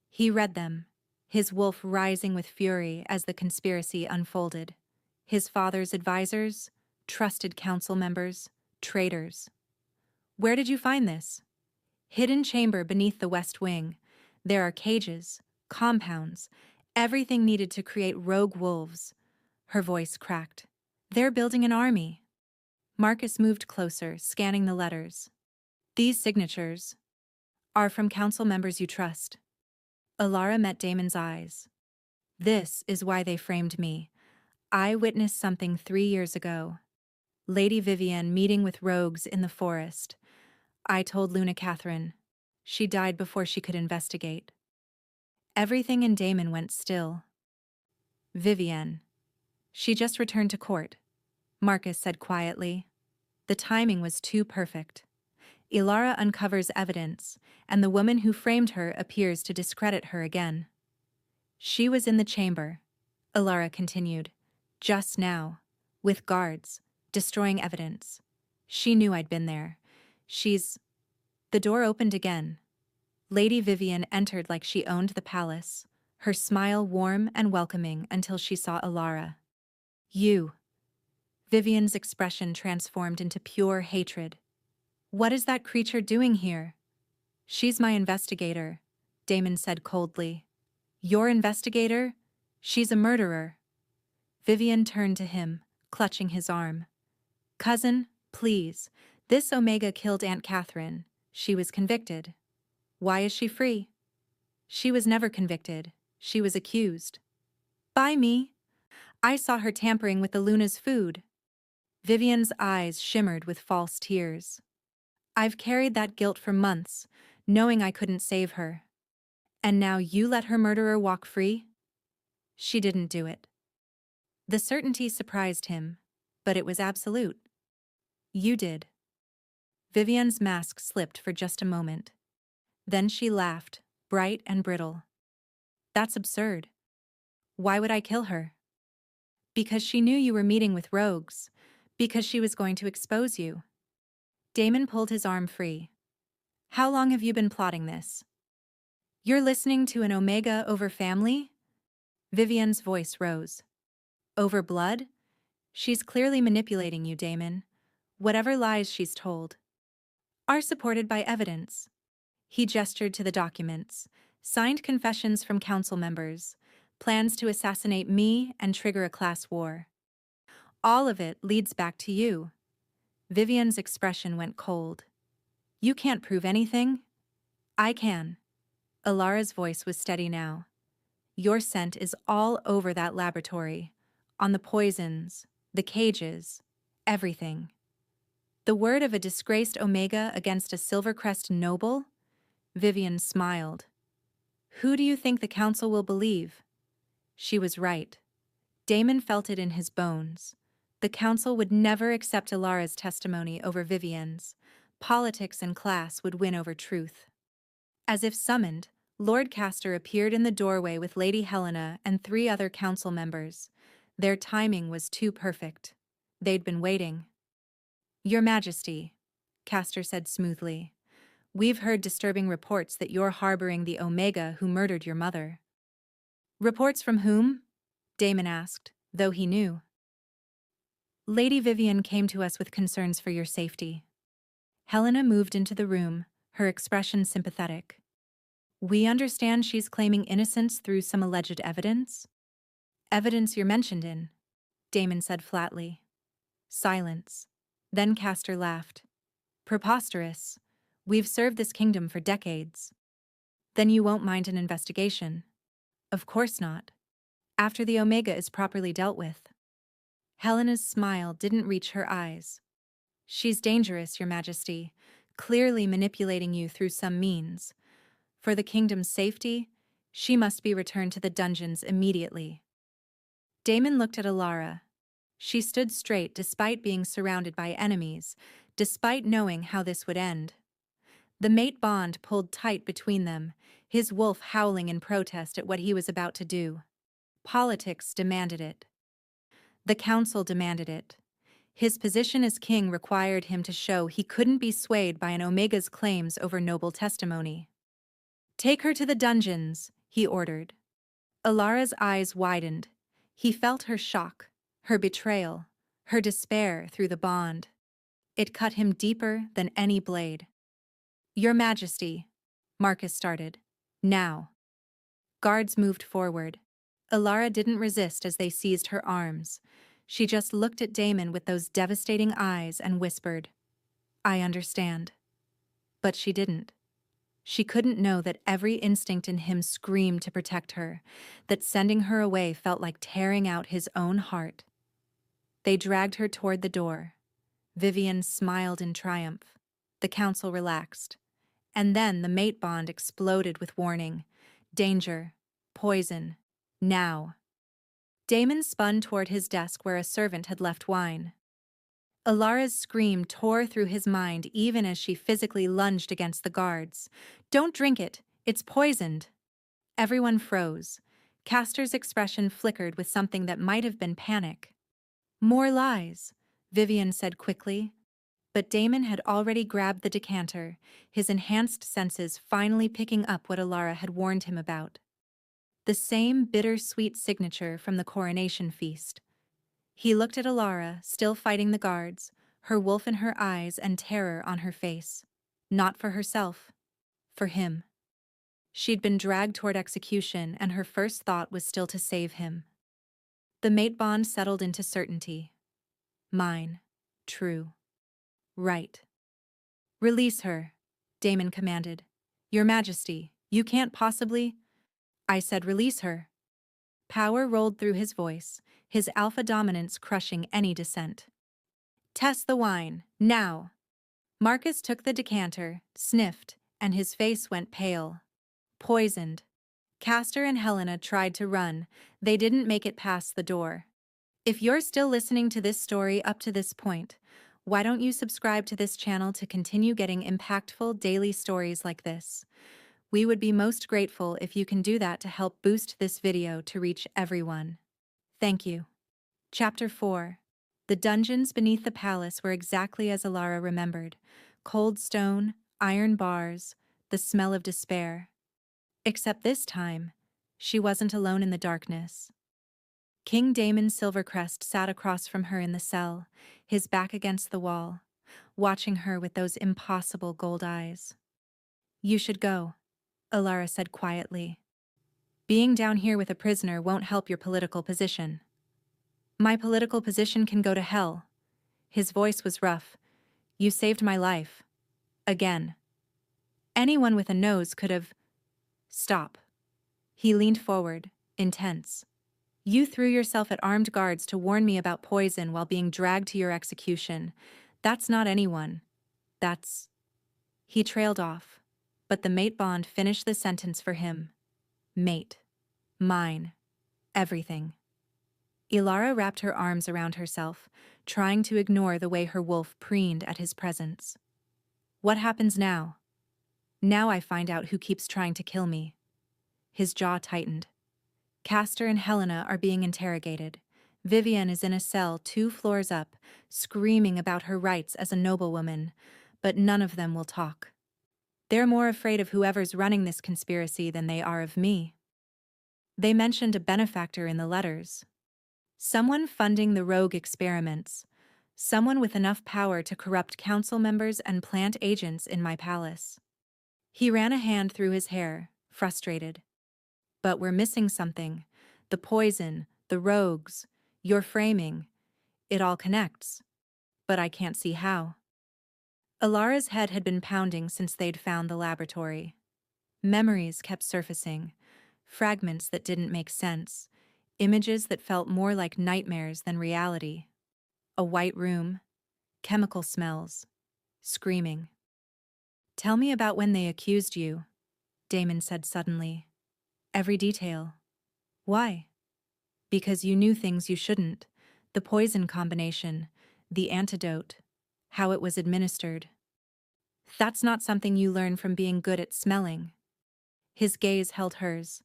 He read them, his wolf rising with fury as the conspiracy unfolded. His father's advisors, trusted council members, traitors. "Where did you find this?" "Hidden chamber beneath the West Wing. There are cages, compounds, everything needed to create rogue wolves." Her voice cracked. "They're building an army." Marcus moved closer, scanning the letters. "These signatures are from council members you trust." Alara met Damon's eyes. "This is why they framed me. I witnessed something 3 years ago. Lady Vivian meeting with rogues in the forest. I told Luna Catherine. She died before she could investigate." Everything in Damon went still. "Vivian. She just returned to court," Marcus said quietly. The timing was too perfect. Ilara uncovers evidence, and the woman who framed her appears to discredit her again. "She was in the chamber," Ilara continued, "just now, with guards, destroying evidence. She knew I'd been there. She's—" The door opened again. Lady Vivian entered like she owned the palace, her smile warm and welcoming until she saw Ilara. "You." Vivian's expression transformed into pure hatred. "What is that creature doing here?" "She's my investigator," Damon said coldly. "Your investigator? She's a murderer." Vivian turned to him, clutching his arm. "Cousin, please. This Omega killed Aunt Catherine. She was convicted. Why is she free?" "She was never convicted. She was accused." "By me. I saw her tampering with the Luna's food." Vivian's eyes shimmered with false tears. "I've carried that guilt for months, knowing I couldn't save her. And now you let her murderer walk free?" "She didn't do it." The certainty surprised him, but it was absolute. "You did." Vivian's mask slipped for just a moment. Then she laughed, bright and brittle. "That's absurd. Why would I kill her?" "Because she knew you were meeting with rogues. Because she was going to expose you." Damon pulled his arm free. "How long have you been plotting this?" "You're listening to an Omega over family?" Vivian's voice rose. "Over blood? She's clearly manipulating you, Damon. Whatever lies she's told are supported by evidence." He gestured to the documents, signed confessions from council members, plans to assassinate me and trigger a class war. "All of it leads back to you." Vivian's expression went cold. "You can't prove anything." "I can." Alara's voice was steady now. "Your scent is all over that laboratory, on the poisons, the cages, everything." The word of a disgraced Omega against a Silvercrest noble? Vivian smiled. "Who do you think the council will believe?" She was right. Damon felt it in his bones. The council would never accept Alara's testimony over Vivian's. Politics and class would win over truth. As if summoned, Lord Castor appeared in the doorway with Lady Helena and 3 other council members. Their timing was too perfect. They'd been waiting. "Your Majesty," Castor said smoothly, "we've heard disturbing reports that you're harboring the Omega who murdered your mother." "Reports from whom?" Daemon asked, though he knew. "Lady Vivian came to us with concerns for your safety." Helena moved into the room, her expression sympathetic. "We understand she's claiming innocence through some alleged evidence?" "Evidence you're mentioned in," Daemon said flatly. Silence. Then Castor laughed. "Preposterous. We've served this kingdom for decades." "Then you won't mind an investigation?" "Of course not. After the Omega is properly dealt with." Helena's smile didn't reach her eyes. "She's dangerous, Your Majesty, clearly manipulating you through some means. For the kingdom's safety, she must be returned to the dungeons immediately." Daemon looked at Alara. She stood straight despite being surrounded by enemies, despite knowing how this would end. The mate bond pulled tight between them, his wolf howling in protest at what he was about to do. Politics demanded it. The council demanded it. His position as king required him to show he couldn't be swayed by an Omega's claims over noble testimony. "Take her to the dungeons," he ordered. Alara's eyes widened. He felt her shock, her betrayal, her despair through the bond. It cut him deeper than any blade. "Your Majesty," Marcus started. "Now." Guards moved forward. Alara didn't resist as they seized her arms. She just looked at Daemon with those devastating eyes and whispered, "I understand." But she didn't. She couldn't know that every instinct in him screamed to protect her, that sending her away felt like tearing out his own heart. They dragged her toward the door. Vivian smiled in triumph. The council relaxed. And then the mate bond exploded with warning. "Danger. Poison. Now." Daemon spun toward his desk where a servant had left wine. Alara's scream tore through his mind even as she physically lunged against the guards. "Don't drink it. It's poisoned." Everyone froze. Castor's expression flickered with something that might have been panic. "More lies," Vivian said quickly. But Daemon had already grabbed the decanter, his enhanced senses finally picking up what Alara had warned him about. The same bitter-sweet signature from the coronation feast. He looked at Alara, still fighting the guards, her wolf in her eyes and terror on her face. Not for herself. For him. She'd been dragged toward execution, and her first thought was still to save him. The mate bond settled into certainty. Mine. True. Right. "Release her," Daemon commanded. "Your Majesty, you can't possibly—" "I said release her." Power rolled through his voice, his alpha dominance crushing any dissent. "Test the wine, now." Marcus took the decanter, sniffed, and his face went pale. Poisoned. Castor and Helena tried to run. They didn't make it past the door. If you're still listening to this story up to this point, why don't you subscribe to this channel to continue getting impactful daily stories like this? We would be most grateful if you can do that to help boost this video to reach everyone. Thank you. Chapter 4. The dungeons beneath the palace were exactly as Alara remembered. Cold stone, iron bars, the smell of despair. Except this time, she wasn't alone in the darkness. King Daemon Silvercrest sat across from her in the cell, his back against the wall, watching her with those impossible gold eyes. "You should go," Alara said quietly. "Being down here with a prisoner won't help your political position." "My political position can go to hell." His voice was rough. "You saved my life. Again. Anyone with a nose could have—" "Stop." He leaned forward, intense. "You threw yourself at armed guards to warn me about poison while being dragged to your execution. That's not anyone. That's—" He trailed off, but the mate bond finished the sentence for him. "Mate. Mine. Everything." Alara wrapped her arms around herself, trying to ignore the way her wolf preened at his presence. "What happens now?" "Now I find out who keeps trying to kill me." His jaw tightened. Castor and Helena are being interrogated. Vivian is in a cell 2 floors up, screaming about her rights as a noblewoman, but none of them will talk. They're more afraid of whoever's running this conspiracy than they are of me. They mentioned a benefactor in the letters. Someone funding the rogue experiments. Someone with enough power to corrupt council members and plant agents in my palace. He ran a hand through his hair, frustrated. But we're missing something. The poison, the rogues, your framing. It all connects. But I can't see how. Alara's head had been pounding since they'd found the laboratory. Memories kept surfacing. Fragments that didn't make sense. Images that felt more like nightmares than reality. A white room. Chemical smells. Screaming. Tell me about when they accused you, Damon said suddenly. Every detail. Why? Because you knew things you shouldn't. The poison combination, the antidote, how it was administered. That's not something you learn from being good at smelling. His gaze held hers.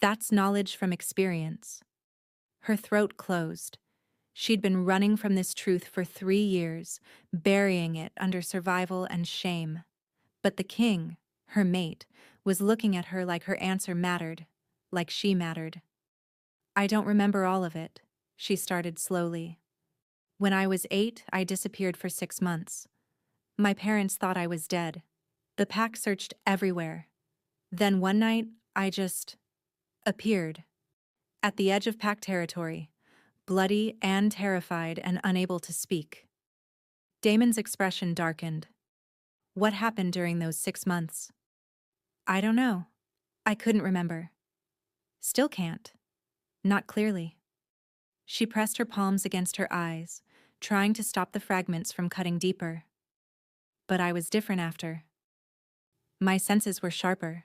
That's knowledge from experience. Her throat closed. She'd been running from this truth for 3 years, burying it under survival and shame. But the king, her mate, was looking at her like her answer mattered, like she mattered. I don't remember all of it, she started slowly. When I was 8, I disappeared for 6 months. My parents thought I was dead. The pack searched everywhere. Then one night, I just appeared. At the edge of pack territory, bloody and terrified and unable to speak. Damon's expression darkened. What happened during those 6 months? I don't know. I couldn't remember. Still can't. Not clearly. She pressed her palms against her eyes, trying to stop the fragments from cutting deeper. But I was different after. My senses were sharper.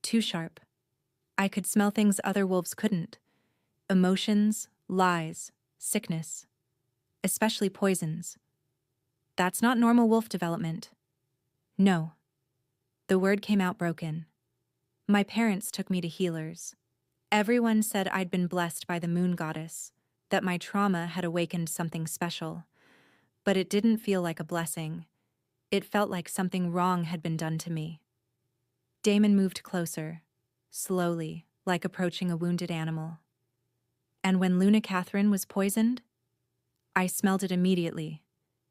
Too sharp. I could smell things other wolves couldn't. Emotions, lies, sickness. Especially poisons. That's not normal wolf development. No. The word came out broken. My parents took me to healers. Everyone said I'd been blessed by the moon goddess, that my trauma had awakened something special. But it didn't feel like a blessing. It felt like something wrong had been done to me. Damon moved closer, slowly, like approaching a wounded animal. And when Luna Catherine was poisoned, I smelled it immediately.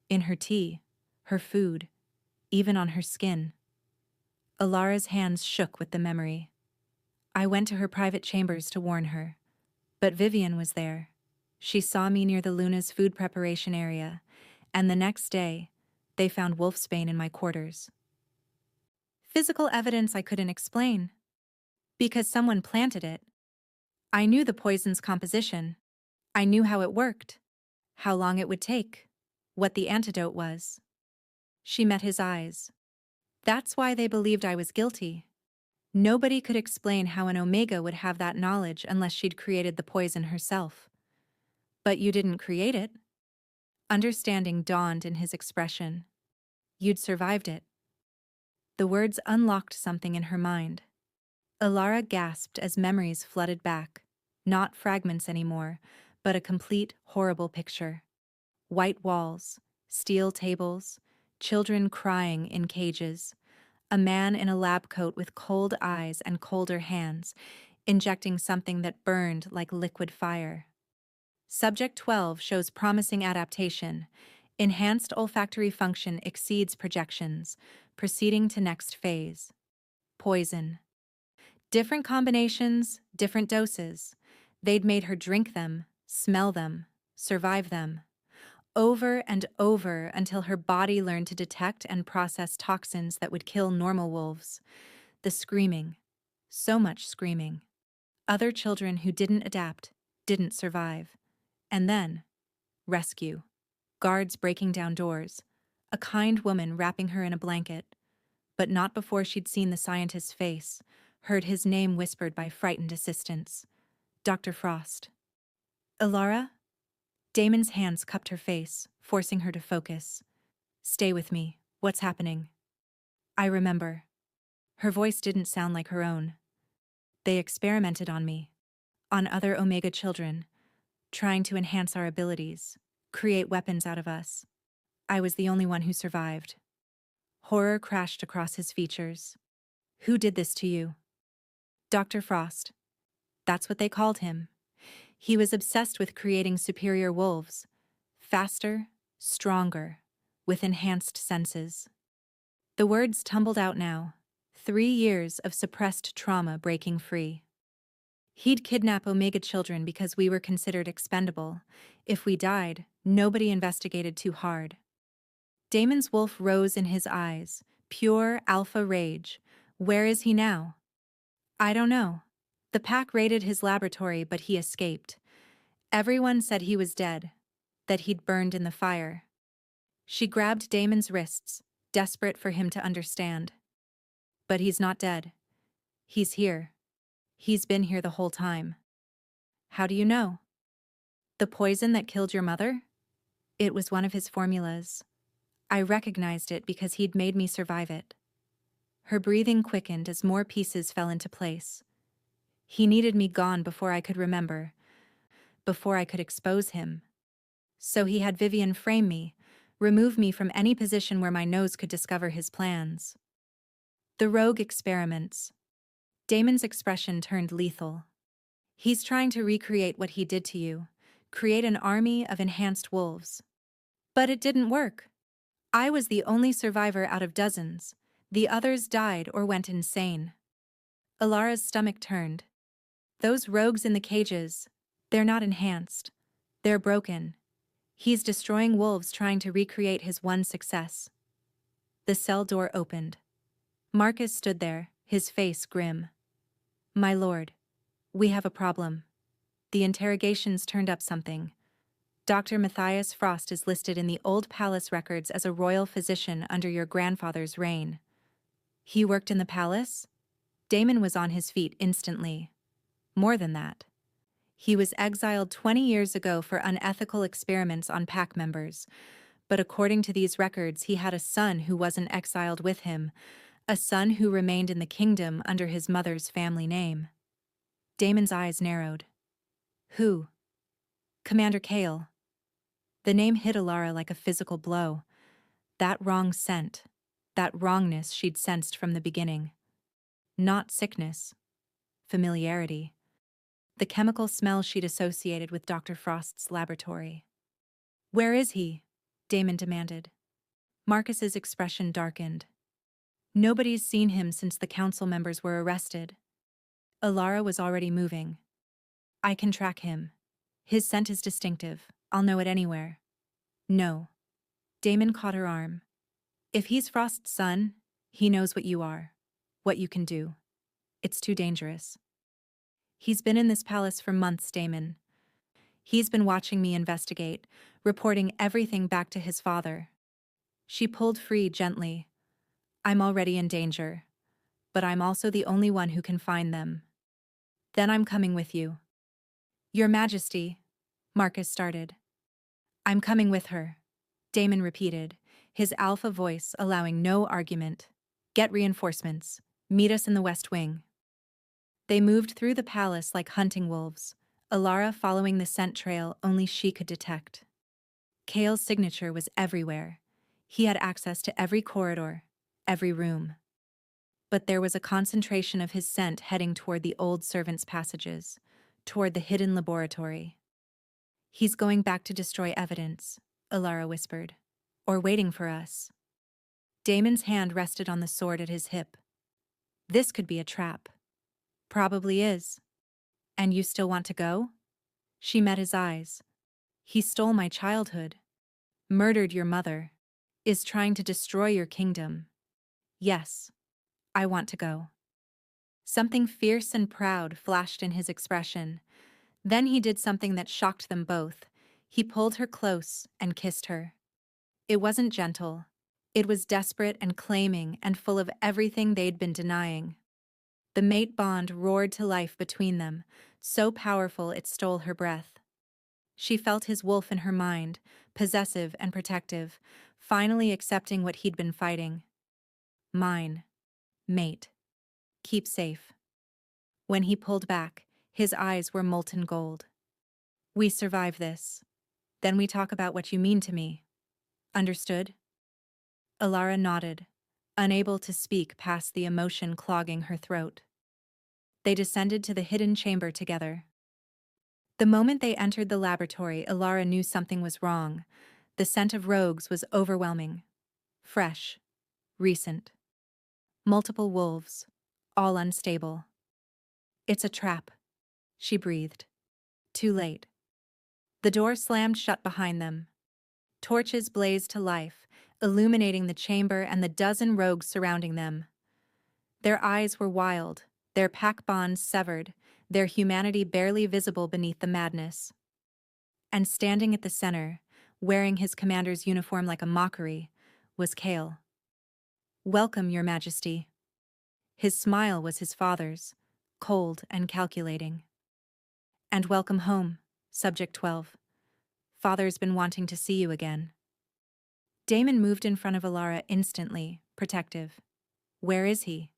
In her tea, her food, even on her skin. Alara's hands shook with the memory. I went to her private chambers to warn her. But Vivian was there. She saw me near the Luna's food preparation area, and the next day, they found wolfsbane in my quarters. Physical evidence I couldn't explain. Because someone planted it. I knew the poison's composition. I knew how it worked, how long it would take, what the antidote was. She met his eyes. That's why they believed I was guilty. Nobody could explain how an Omega would have that knowledge unless she'd created the poison herself. But you didn't create it. Understanding dawned in his expression. You'd survived it. The words unlocked something in her mind. Alara gasped as memories flooded back. Not fragments anymore, but a complete, horrible picture. White walls, steel tables, children crying in cages, a man in a lab coat with cold eyes and colder hands, injecting something that burned like liquid fire. Subject 12 shows promising adaptation. Enhanced olfactory function exceeds projections, proceeding to next phase. Poison. Different combinations, different doses. They'd made her drink them, smell them, survive them. Over and over until her body learned to detect and process toxins that would kill normal wolves. The screaming. So much screaming. Other children who didn't adapt, didn't survive. And then, rescue. Guards breaking down doors. A kind woman wrapping her in a blanket. But not before she'd seen the scientist's face, heard his name whispered by frightened assistants. Dr. Frost. Alara? Damon's hands cupped her face, forcing her to focus. Stay with me. What's happening? I remember. Her voice didn't sound like her own. They experimented on me, on other Omega children, trying to enhance our abilities, create weapons out of us. I was the only one who survived. Horror crashed across his features. Who did this to you? Dr. Frost. That's what they called him. He was obsessed with creating superior wolves, faster, stronger, with enhanced senses. The words tumbled out now, 3 years of suppressed trauma breaking free. He'd kidnap Omega children because we were considered expendable. If we died, nobody investigated too hard. Damon's wolf rose in his eyes, pure alpha rage. Where is he now? I don't know. The pack raided his laboratory, but he escaped. Everyone said he was dead, that he'd burned in the fire. She grabbed Damon's wrists, desperate for him to understand. But he's not dead. He's here. He's been here the whole time. How do you know? The poison that killed your mother? It was one of his formulas. I recognized it because he'd made me survive it. Her breathing quickened as more pieces fell into place. He needed me gone before I could remember, before I could expose him. So he had Vivian frame me, remove me from any position where my nose could discover his plans. The rogue experiments. Damon's expression turned lethal. He's trying to recreate what he did to you, create an army of enhanced wolves. But it didn't work. I was the only survivor out of dozens. The others died or went insane. Alara's stomach turned. Those rogues in the cages, they're not enhanced. They're broken. He's destroying wolves trying to recreate his one success. The cell door opened. Marcus stood there, his face grim. My lord, we have a problem. The interrogations turned up something. Dr. Matthias Frost is listed in the old palace records as a royal physician under your grandfather's reign. He worked in the palace? Damon was on his feet instantly. More than that. He was exiled 20 years ago for unethical experiments on pack members, but according to these records, he had a son who wasn't exiled with him, a son who remained in the kingdom under his mother's family name. Damon's eyes narrowed. Who? Commander Kale. The name hit Alara like a physical blow. That wrong scent, that wrongness she'd sensed from the beginning. Not sickness, familiarity. The chemical smell she'd associated with Dr. Frost's laboratory. Where is he? Damon demanded. Marcus's expression darkened. Nobody's seen him since the council members were arrested. Alara was already moving. I can track him. His scent is distinctive. I'll know it anywhere. No. Damon caught her arm. If he's Frost's son, he knows what you are, what you can do. It's too dangerous. He's been in this palace for months, Damon. He's been watching me investigate, reporting everything back to his father. She pulled free gently. I'm already in danger, but I'm also the only one who can find them. Then I'm coming with you. Your Majesty, Marcus started. I'm coming with her, Damon repeated, his alpha voice allowing no argument. Get reinforcements. Meet us in the West Wing. They moved through the palace like hunting wolves, Alara following the scent trail only she could detect. Kale's signature was everywhere. He had access to every corridor, every room. But there was a concentration of his scent heading toward the old servants' passages, toward the hidden laboratory. He's going back to destroy evidence, Alara whispered. Or waiting for us. Damon's hand rested on the sword at his hip. This could be a trap. Probably is. And you still want to go? She met his eyes. He stole my childhood. Murdered your mother. Is trying to destroy your kingdom. Yes. I want to go. Something fierce and proud flashed in his expression. Then he did something that shocked them both. He pulled her close and kissed her. It wasn't gentle. It was desperate and claiming and full of everything they'd been denying. The mate bond roared to life between them, so powerful it stole her breath. She felt his wolf in her mind, possessive and protective, finally accepting what he'd been fighting. Mine. Mate. Keep safe. When he pulled back, his eyes were molten gold. We survive this. Then we talk about what you mean to me. Understood? Alara nodded, unable to speak past the emotion clogging her throat. They descended to the hidden chamber together. The moment they entered the laboratory, Alara knew something was wrong. The scent of rogues was overwhelming. Fresh. Recent. Multiple wolves. All unstable. It's a trap, she breathed. Too late. The door slammed shut behind them. Torches blazed to life, illuminating the chamber and the dozen rogues surrounding them. Their eyes were wild, their pack bonds severed, their humanity barely visible beneath the madness. And standing at the center, wearing his commander's uniform like a mockery, was Kale. "Welcome, Your Majesty." His smile was his father's, cold and calculating. "And welcome home, Subject 12. Father's been wanting to see you again." Damon moved in front of Alara instantly, protective. "Where is he?"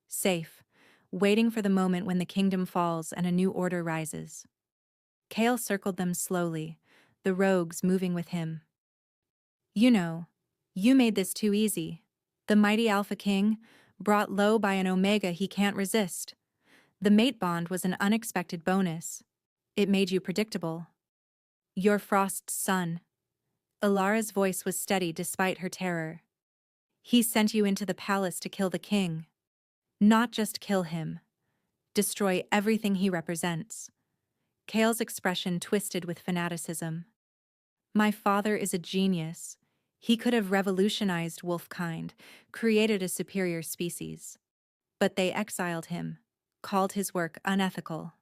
"Safe, waiting for the moment when the kingdom falls and a new order rises." Kale circled them slowly, the rogues moving with him. "You know, you made this too easy. The mighty Alpha King, brought low by an Omega he can't resist. The mate bond was an unexpected bonus. It made you predictable. You're Frost's son." Alara's voice was steady despite her terror. "He sent you into the palace to kill the king. Not just kill him. Destroy everything he represents." Kale's expression twisted with fanaticism. "My father is a genius. He could have revolutionized wolfkind, created a superior species. But they exiled him, called his work unethical.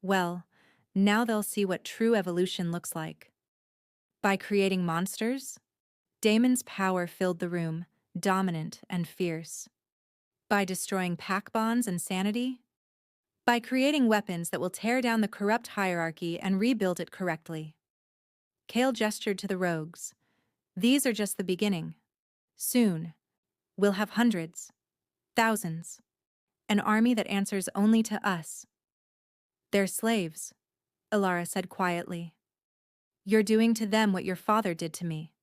Well, now they'll see what true evolution looks like." By creating monsters? Damon's power filled the room, dominant and fierce. By destroying pack bonds and sanity? By creating weapons that will tear down the corrupt hierarchy and rebuild it correctly. Kale gestured to the rogues. "These are just the beginning. Soon, we'll have hundreds, thousands, an army that answers only to us." "They're slaves," Alara said quietly. "You're doing to them what your father did to me.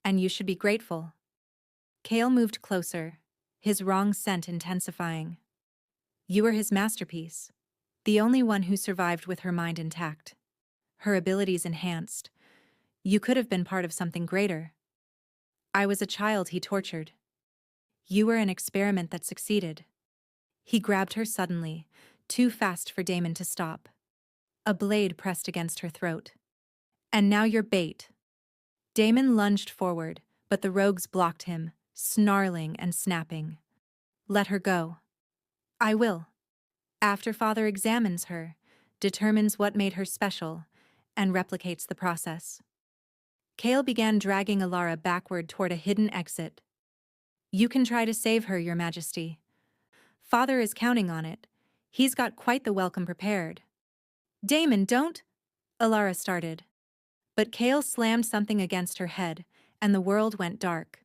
And you should be grateful." Kale moved closer, his wrong scent intensifying. "You were his masterpiece, the only one who survived with her mind intact. Her abilities enhanced. You could have been part of something greater. I was a child he tortured. You were an experiment that succeeded." He grabbed her suddenly, too fast for Damon to stop. A blade pressed against her throat. "And now you're bait." Damon lunged forward, but the rogues blocked him, snarling and snapping. "Let her go." "I will. After Father examines her, determines what made her special, and replicates the process." Kale began dragging Alara backward toward a hidden exit. "You can try to save her, Your Majesty. Father is counting on it. He's got quite the welcome prepared." "Damon, don't—" Alara started. But Kale slammed something against her head, and the world went dark.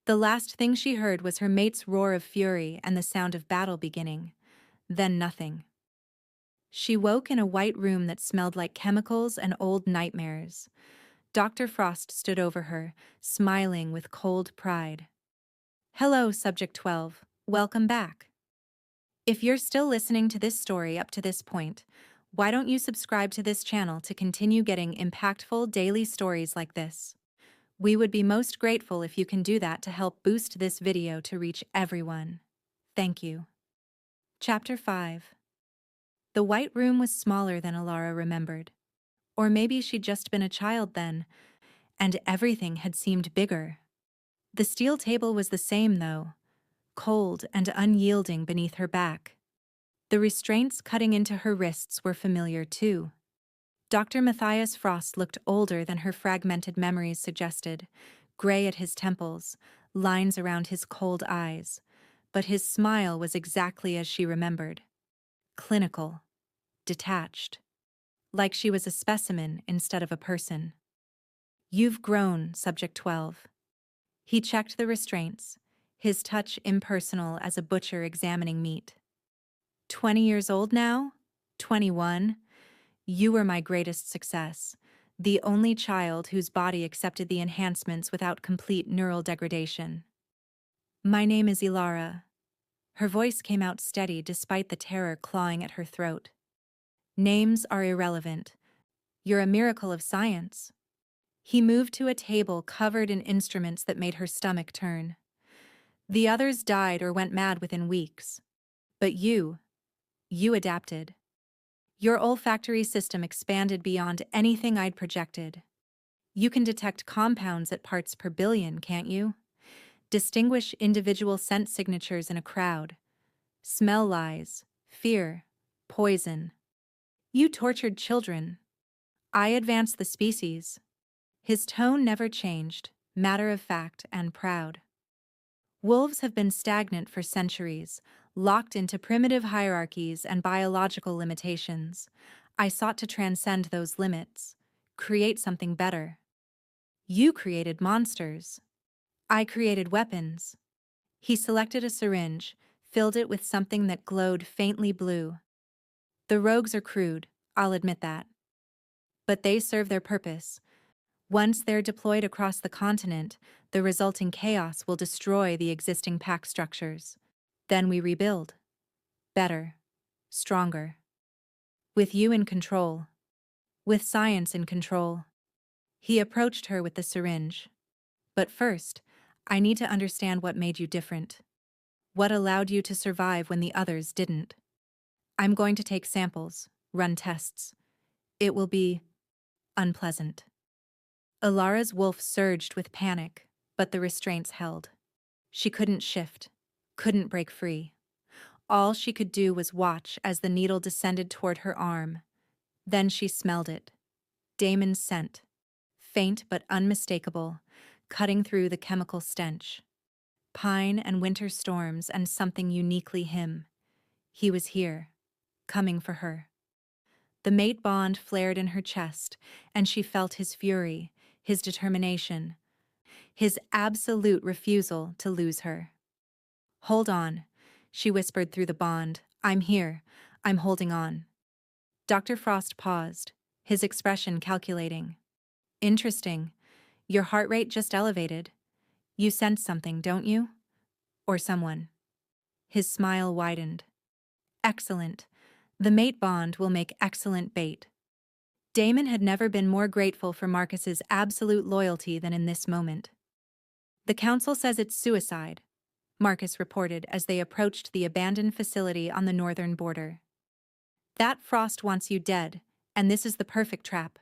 The last thing she heard was her mate's roar of fury and the sound of battle beginning. Then nothing. She woke in a white room that smelled like chemicals and old nightmares. Dr. Frost stood over her, smiling with cold pride. "Hello, Subject 12. Welcome back. If you're still listening to this story up to this point, why don't you subscribe to this channel to continue getting impactful daily stories like this? We would be most grateful if you can do that to help boost this video to reach everyone. Thank you." Chapter 5. The white room was smaller than Alara remembered. Or maybe she'd just been a child then, and everything had seemed bigger. The steel table was the same, though, cold and unyielding beneath her back. The restraints cutting into her wrists were familiar, too. Dr. Matthias Frost looked older than her fragmented memories suggested, gray at his temples, lines around his cold eyes, but his smile was exactly as she remembered. Clinical. Detached. Like she was a specimen instead of a person. "You've grown, Subject 12. He checked the restraints, his touch impersonal as a butcher examining meat. 20 years old now? 21? You were my greatest success. The only child whose body accepted the enhancements without complete neural degradation. My name is Ilara. Her voice came out steady despite the terror clawing at her throat. Names are irrelevant. You're a miracle of science. He moved to a table covered in instruments that made her stomach turn. The others died or went mad within weeks. But you adapted. Your olfactory system expanded beyond anything I'd projected. You can detect compounds at parts per billion, can't you? Distinguish individual scent signatures in a crowd. Smell lies, fear, poison. You tortured children. I advanced the species. His tone never changed, matter of fact and proud. Wolves have been stagnant for centuries, locked into primitive hierarchies and biological limitations. I sought to transcend those limits, create something better. You created monsters. I created weapons. He selected a syringe, filled it with something that glowed faintly blue. The rogues are crude, I'll admit that. But they serve their purpose. Once they're deployed across the continent, the resulting chaos will destroy the existing pack structures. Then we rebuild. Better. Stronger. With you in control. With science in control. He approached her with the syringe. But first, I need to understand what made you different. What allowed you to survive when the others didn't. I'm going to take samples, run tests. It will be unpleasant. Ilara's wolf surged with panic, but the restraints held. She couldn't shift, couldn't break free. All she could do was watch as the needle descended toward her arm. Then she smelled it. Damon's scent. Faint but unmistakable, cutting through the chemical stench. Pine and winter storms and something uniquely him. He was here, coming for her. The mate bond flared in her chest, and she felt his fury, his determination, his absolute refusal to lose her. Hold on, she whispered through the bond. I'm here. I'm holding on. Dr. Frost paused, his expression calculating. Interesting. Your heart rate just elevated. You sense something, don't you? Or someone. His smile widened. Excellent. The mate bond will make excellent bait. Damon had never been more grateful for Marcus's absolute loyalty than in this moment. The council says it's suicide, Marcus reported as they approached the abandoned facility on the northern border. That Frost wants you dead, and this is the perfect trap.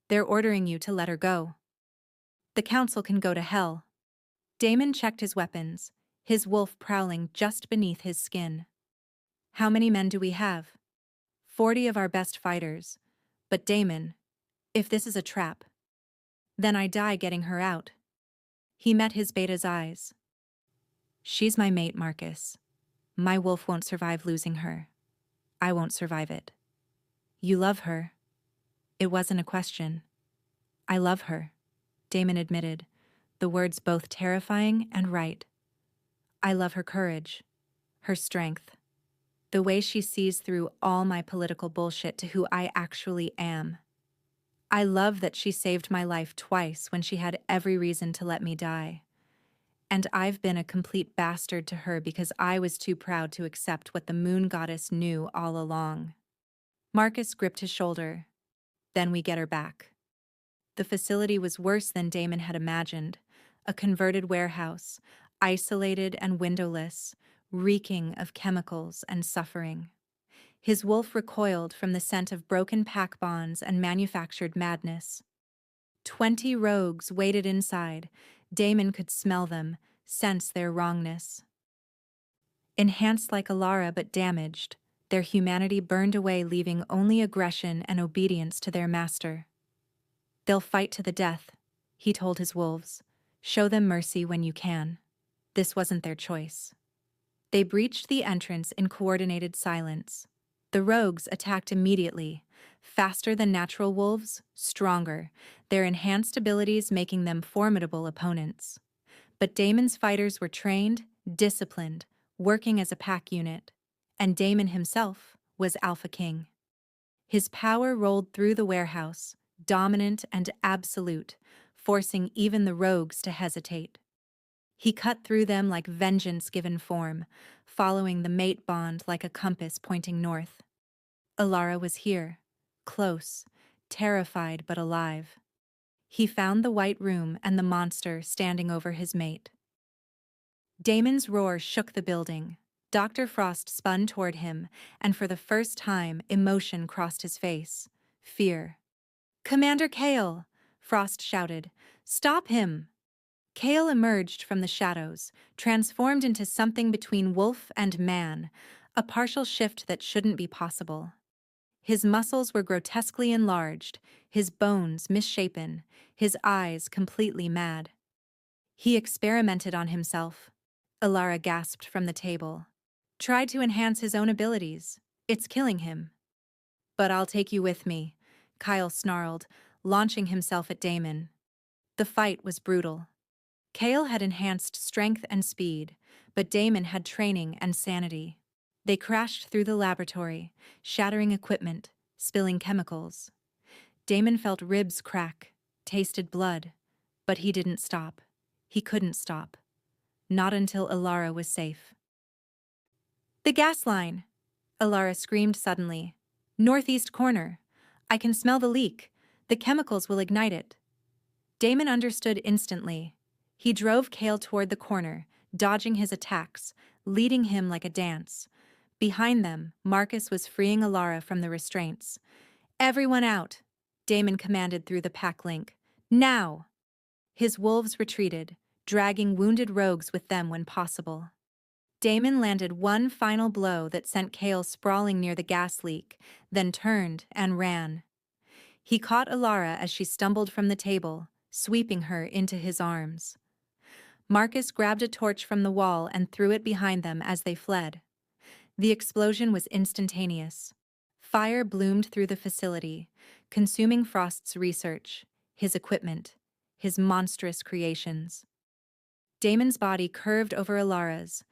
They're ordering you to let her go. The council can go to hell. Damon checked his weapons, his wolf prowling just beneath his skin. How many men do we have? 40 of our best fighters. But Damon, if this is a trap, then I die getting her out. He met his beta's eyes. She's my mate, Marcus. My wolf won't survive losing her. I won't survive it. You love her. It wasn't a question. I love her, Damon admitted, the words both terrifying and right. I love her courage, her strength, the way she sees through all my political bullshit to who I actually am. I love that she saved my life twice when she had every reason to let me die. And I've been a complete bastard to her because I was too proud to accept what the moon goddess knew all along. Marcus gripped his shoulder. Then we get her back. The facility was worse than Damon had imagined. A converted warehouse, isolated and windowless, reeking of chemicals and suffering. His wolf recoiled from the scent of broken pack bonds and manufactured madness. 20 rogues waited inside. Damon could smell them, sense their wrongness. Enhanced like Ilara but damaged, their humanity burned away, leaving only aggression and obedience to their master. They'll fight to the death, he told his wolves. Show them mercy when you can. This wasn't their choice. They breached the entrance in coordinated silence. The rogues attacked immediately, faster than natural wolves, stronger, their enhanced abilities making them formidable opponents. But Damon's fighters were trained, disciplined, working as a pack unit. and Damon himself was Alpha King. His power rolled through the warehouse, dominant and absolute, forcing even the rogues to hesitate. He cut through them like vengeance given form, following the mate bond like a compass pointing north. Alara was here, close, terrified but alive. He found the white room and the monster standing over his mate. Damon's roar shook the building. Dr. Frost spun toward him, and for the first time, emotion crossed his face. Fear. "Commander Kale!" Frost shouted. "Stop him!" Kale emerged from the shadows, transformed into something between wolf and man, a partial shift that shouldn't be possible. His muscles were grotesquely enlarged, his bones misshapen, his eyes completely mad. He experimented on himself. Alara gasped from the table. "Tried to enhance his own abilities. It's killing him." "But I'll take you with me," Kyle snarled, launching himself at Damon. The fight was brutal. Kale had enhanced strength and speed, but Damon had training and sanity. They crashed through the laboratory, shattering equipment, spilling chemicals. Damon felt ribs crack, tasted blood, but he didn't stop. He couldn't stop. Not until Alara was safe. "The gas line!" Alara screamed suddenly. "Northeast corner. I can smell the leak. The chemicals will ignite it." Damon understood instantly. He drove Kale toward the corner, dodging his attacks, leading him like a dance. Behind them, Marcus was freeing Alara from the restraints. "Everyone out!" Damon commanded through the pack link. "Now!" His wolves retreated, dragging wounded rogues with them when possible. Damon landed one final blow that sent Kale sprawling near the gas leak, then turned and ran. He caught Alara as she stumbled from the table, sweeping her into his arms. Marcus grabbed a torch from the wall and threw it behind them as they fled. The explosion was instantaneous. Fire bloomed through the facility, consuming Frost's research, his equipment, his monstrous creations. Damon's body curved over Alara's,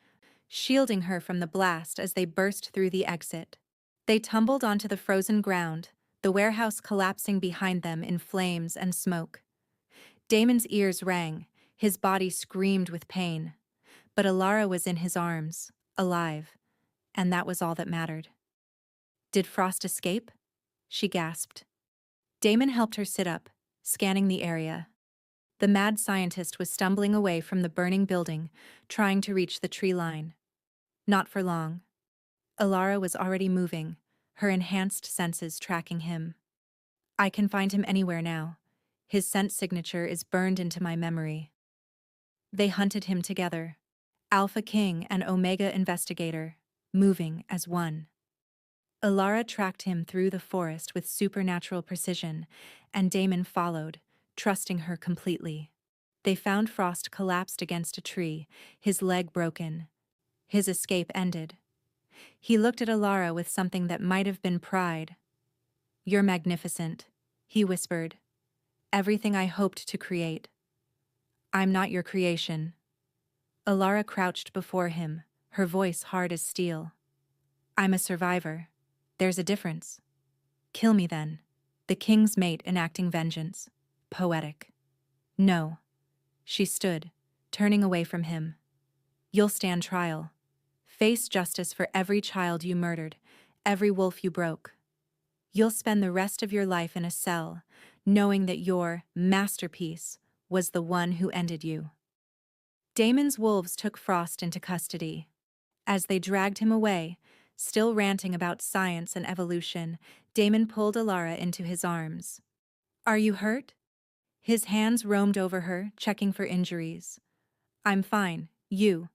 shielding her from the blast as they burst through the exit. They tumbled onto the frozen ground, the warehouse collapsing behind them in flames and smoke. Damon's ears rang, his body screamed with pain. But Alara was in his arms, alive, and that was all that mattered. "Did Frost escape?" she gasped. Damon helped her sit up, scanning the area. The mad scientist was stumbling away from the burning building, trying to reach the tree line. Not for long. Alara was already moving, her enhanced senses tracking him. "I can find him anywhere now. His scent signature is burned into my memory." They hunted him together, Alpha King and Omega Investigator, moving as one. Alara tracked him through the forest with supernatural precision, and Damon followed, trusting her completely. They found Frost collapsed against a tree, his leg broken. His escape ended. He looked at Alara with something that might have been pride. "You're magnificent," he whispered. "Everything I hoped to create." "I'm not your creation." Alara crouched before him, her voice hard as steel. "I'm a survivor. There's a difference." "Kill me then." The king's mate enacting vengeance. Poetic. "No." She stood, turning away from him. "You'll stand trial. Face justice for every child you murdered, every wolf you broke. You'll spend the rest of your life in a cell, knowing that your masterpiece was the one who ended you." Damon's wolves took Frost into custody. As they dragged him away, still ranting about science and evolution, Damon pulled Alara into his arms. "Are you hurt?" His hands roamed over her, checking for injuries. "I'm fine. You."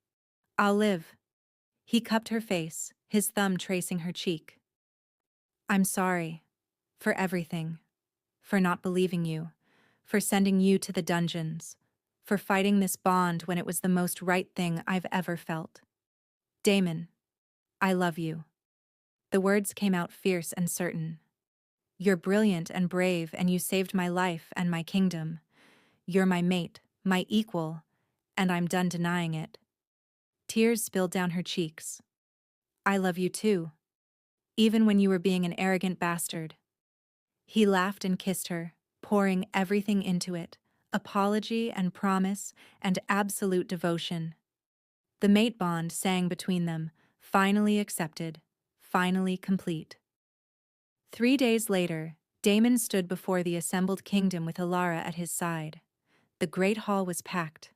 "I'll live." He cupped her face, his thumb tracing her cheek. "I'm sorry. For everything. For not believing you. For sending you to the dungeons. For fighting this bond when it was the most right thing I've ever felt. Damon, I love you." The words came out fierce and certain. "You're brilliant and brave, and you saved my life and my kingdom. You're my mate, my equal, and I'm done denying it." Tears spilled down her cheeks. I love you too, even when you were being an arrogant bastard. He laughed and kissed her, pouring everything into it, apology and promise and absolute devotion. The mate bond sang between them, finally accepted, finally complete. 3 days later, Damon stood before the assembled kingdom with Alara at his side. The great hall was packed.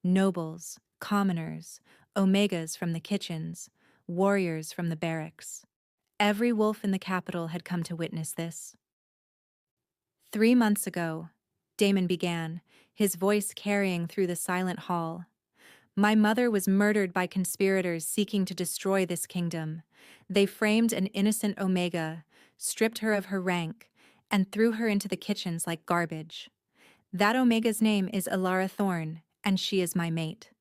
Nobles, commoners, omegas from the kitchens, warriors from the barracks. Every wolf in the capital had come to witness this. 3 months ago, Damon began, his voice carrying through the silent hall. My mother was murdered by conspirators seeking to destroy this kingdom. They framed an innocent Omega, stripped her of her rank, and threw her into the kitchens like garbage. That Omega's name is Alara Thorne, and she is my mate.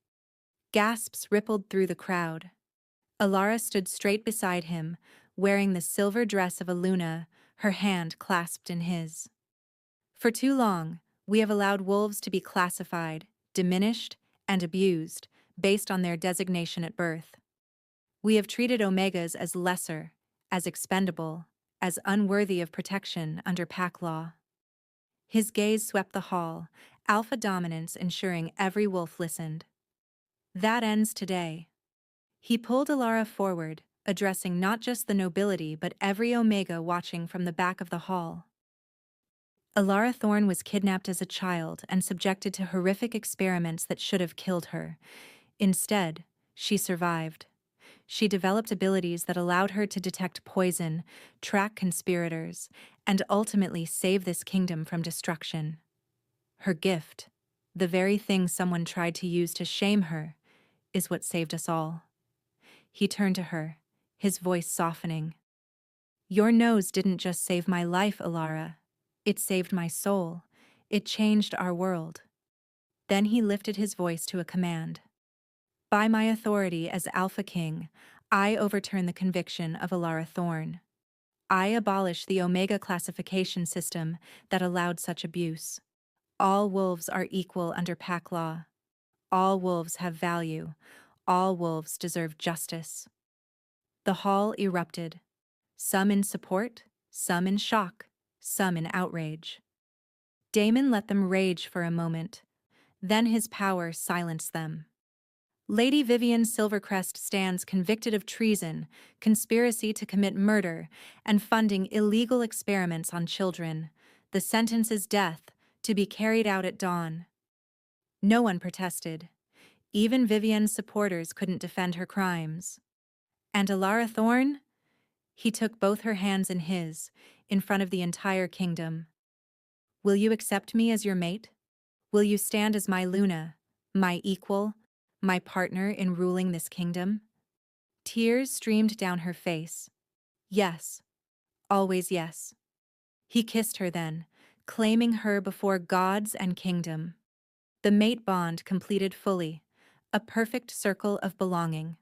Gasps rippled through the crowd. Alara stood straight beside him, wearing the silver dress of a Luna, her hand clasped in his. For too long, we have allowed wolves to be classified, diminished, and abused based on their designation at birth. We have treated Omegas as lesser, as expendable, as unworthy of protection under pack law. His gaze swept the hall, alpha dominance ensuring every wolf listened. That ends today. He pulled Alara forward, addressing not just the nobility but every Omega watching from the back of the hall. Alara Thorne was kidnapped as a child and subjected to horrific experiments that should have killed her. Instead, she survived. She developed abilities that allowed her to detect poison, track conspirators, and ultimately save this kingdom from destruction. Her gift, the very thing someone tried to use to shame her, is what saved us all. He turned to her, his voice softening. Your nose didn't just save my life, Alara. It saved my soul. It changed our world. Then he lifted his voice to a command. By my authority as Alpha King, I overturn the conviction of Alara Thorne. I abolish the Omega classification system that allowed such abuse. All wolves are equal under pack law. All wolves have value. All wolves deserve justice. The hall erupted. Some in support, some in shock, some in outrage. Damon let them rage for a moment. Then his power silenced them. Lady Vivian Silvercrest stands convicted of treason, conspiracy to commit murder, and funding illegal experiments on children. The sentence is death, to be carried out at dawn. No one protested. Even Vivian's supporters couldn't defend her crimes. And Alara Thorne? He took both her hands in his, in front of the entire kingdom. Will you accept me as your mate? Will you stand as my Luna, my equal, my partner in ruling this kingdom? Tears streamed down her face. Yes. Always yes. He kissed her then, claiming her before gods and kingdom. The mate bond completed fully, a perfect circle of belonging.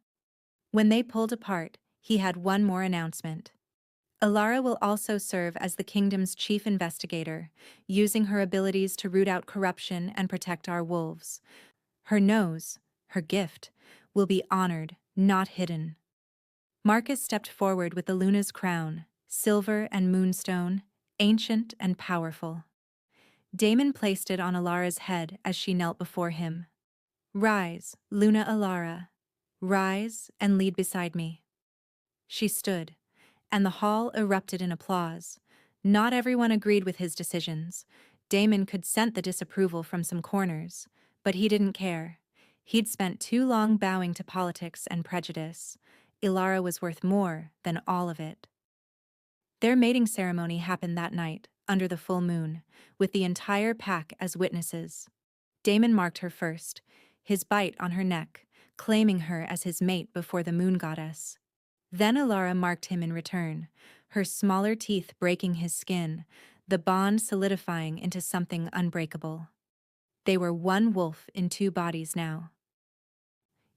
When they pulled apart, he had one more announcement. Alara will also serve as the kingdom's chief investigator, using her abilities to root out corruption and protect our wolves. Her nose, her gift, will be honored, not hidden. Marcus stepped forward with the Luna's crown, silver and moonstone, ancient and powerful. Damon placed it on Alara's head as she knelt before him. Rise, Luna Alara. Rise and lead beside me. She stood, and the hall erupted in applause. Not everyone agreed with his decisions. Damon could scent the disapproval from some corners, but he didn't care. He'd spent too long bowing to politics and prejudice. Alara was worth more than all of it. Their mating ceremony happened that night, under the full moon, with the entire pack as witnesses. Damon marked her first, his bite on her neck, claiming her as his mate before the moon goddess. Then Alara marked him in return, her smaller teeth breaking his skin, the bond solidifying into something unbreakable. They were one wolf in two bodies now.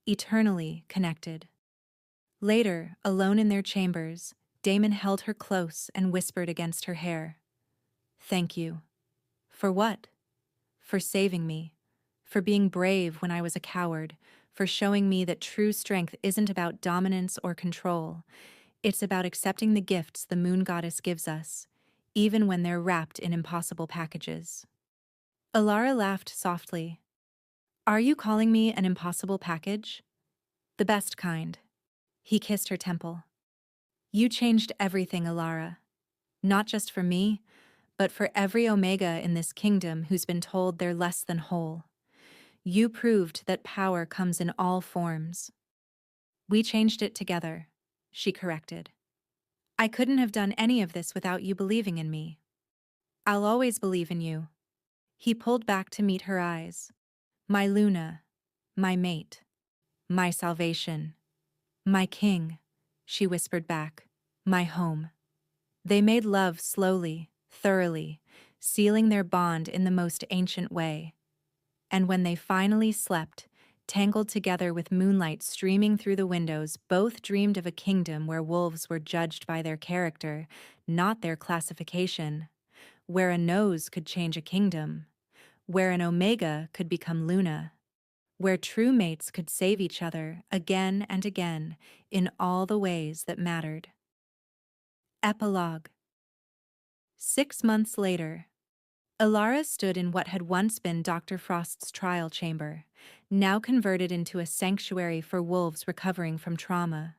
Eternally connected. Later, alone in their chambers, Damon held her close and whispered against her hair. Thank you. For what? For saving me. For being brave when I was a coward. for showing me that true strength isn't about dominance or control. It's about accepting the gifts the moon goddess gives us, even when they're wrapped in impossible packages. Alara laughed softly. Are you calling me an impossible package? The best kind. He kissed her temple. You changed everything, Alara. Not just for me, but for every Omega in this kingdom who's been told they're less than whole. You proved that power comes in all forms. We changed it together, she corrected. I couldn't have done any of this without you believing in me. I'll always believe in you. He pulled back to meet her eyes. My Luna, my mate, my salvation, my king, she whispered back, my home. They made love slowly, thoroughly, sealing their bond in the most ancient way. And when they finally slept, tangled together with moonlight streaming through the windows, both dreamed of a kingdom where wolves were judged by their character, not their classification, where a nose could change a kingdom, where an Omega could become Luna, where true mates could save each other again and again in all the ways that mattered. Epilogue. 6 months later, Alara stood in what had once been Dr. Frost's trial chamber, now converted into a sanctuary for wolves recovering from trauma.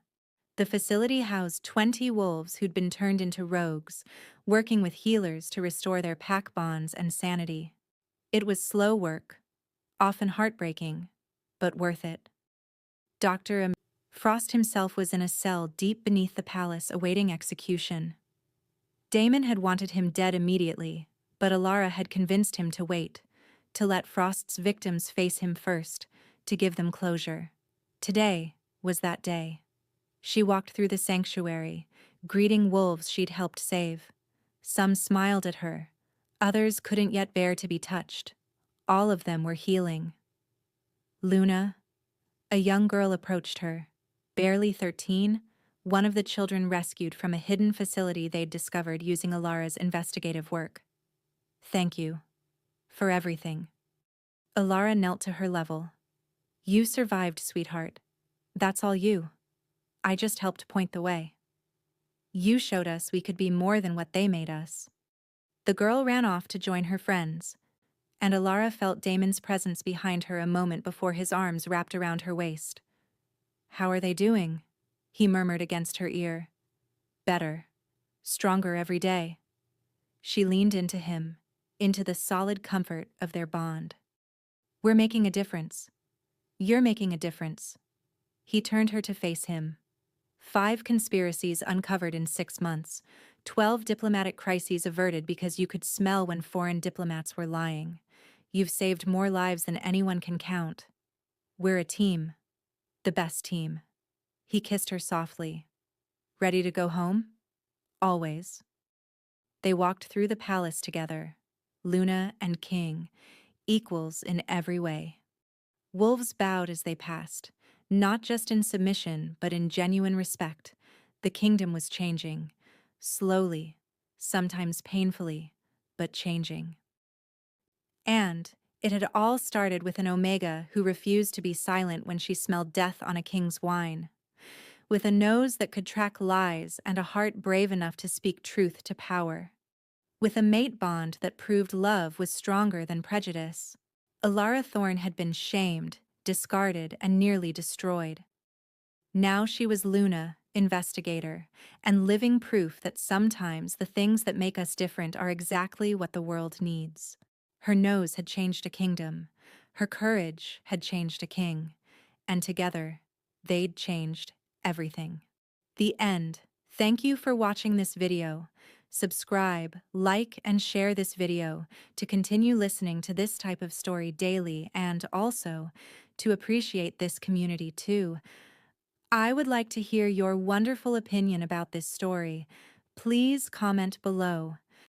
The facility housed 20 wolves who'd been turned into rogues, working with healers to restore their pack bonds and sanity. It was slow work, often heartbreaking, but worth it. Dr. Frost himself was in a cell deep beneath the palace awaiting execution. Damon had wanted him dead immediately, but Alara had convinced him to wait, to let Frost's victims face him first, to give them closure. Today was that day. She walked through the sanctuary, greeting wolves she'd helped save. Some smiled at her, others couldn't yet bear to be touched. All of them were healing. Luna, a young girl, approached her. Barely 13, one of the children rescued from a hidden facility they'd discovered using Alara's investigative work. Thank you. For everything. Alara knelt to her level. You survived, sweetheart. That's all you. I just helped point the way. You showed us we could be more than what they made us. The girl ran off to join her friends, and Alara felt Damon's presence behind her a moment before his arms wrapped around her waist. How are they doing? He murmured against her ear. Better. Stronger every day. She leaned into him, into the solid comfort of their bond. We're making a difference. You're making a difference. He turned her to face him. 5 conspiracies uncovered in 6 months, 12 diplomatic crises averted because you could smell when foreign diplomats were lying. You've saved more lives than anyone can count. We're a team. The best team. He kissed her softly. Ready to go home? Always. They walked through the palace together, Luna and King, equals in every way. Wolves bowed as they passed, not just in submission, but in genuine respect. The kingdom was changing, slowly, sometimes painfully, but changing. And it had all started with an Omega who refused to be silent when she smelled death on a king's wine. With a nose that could track lies and a heart brave enough to speak truth to power. With a mate bond that proved love was stronger than prejudice. Alara Thorne had been shamed, discarded, and nearly destroyed. Now she was Luna, investigator, and living proof that sometimes the things that make us different are exactly what the world needs. Her nose had changed a kingdom, her courage had changed a king, and together, they'd changed everything. The end. Thank you for watching this video. Subscribe, like, and share this video to continue listening to this type of story daily and also to appreciate this community too. I would like to hear your wonderful opinion about this story. Please comment below.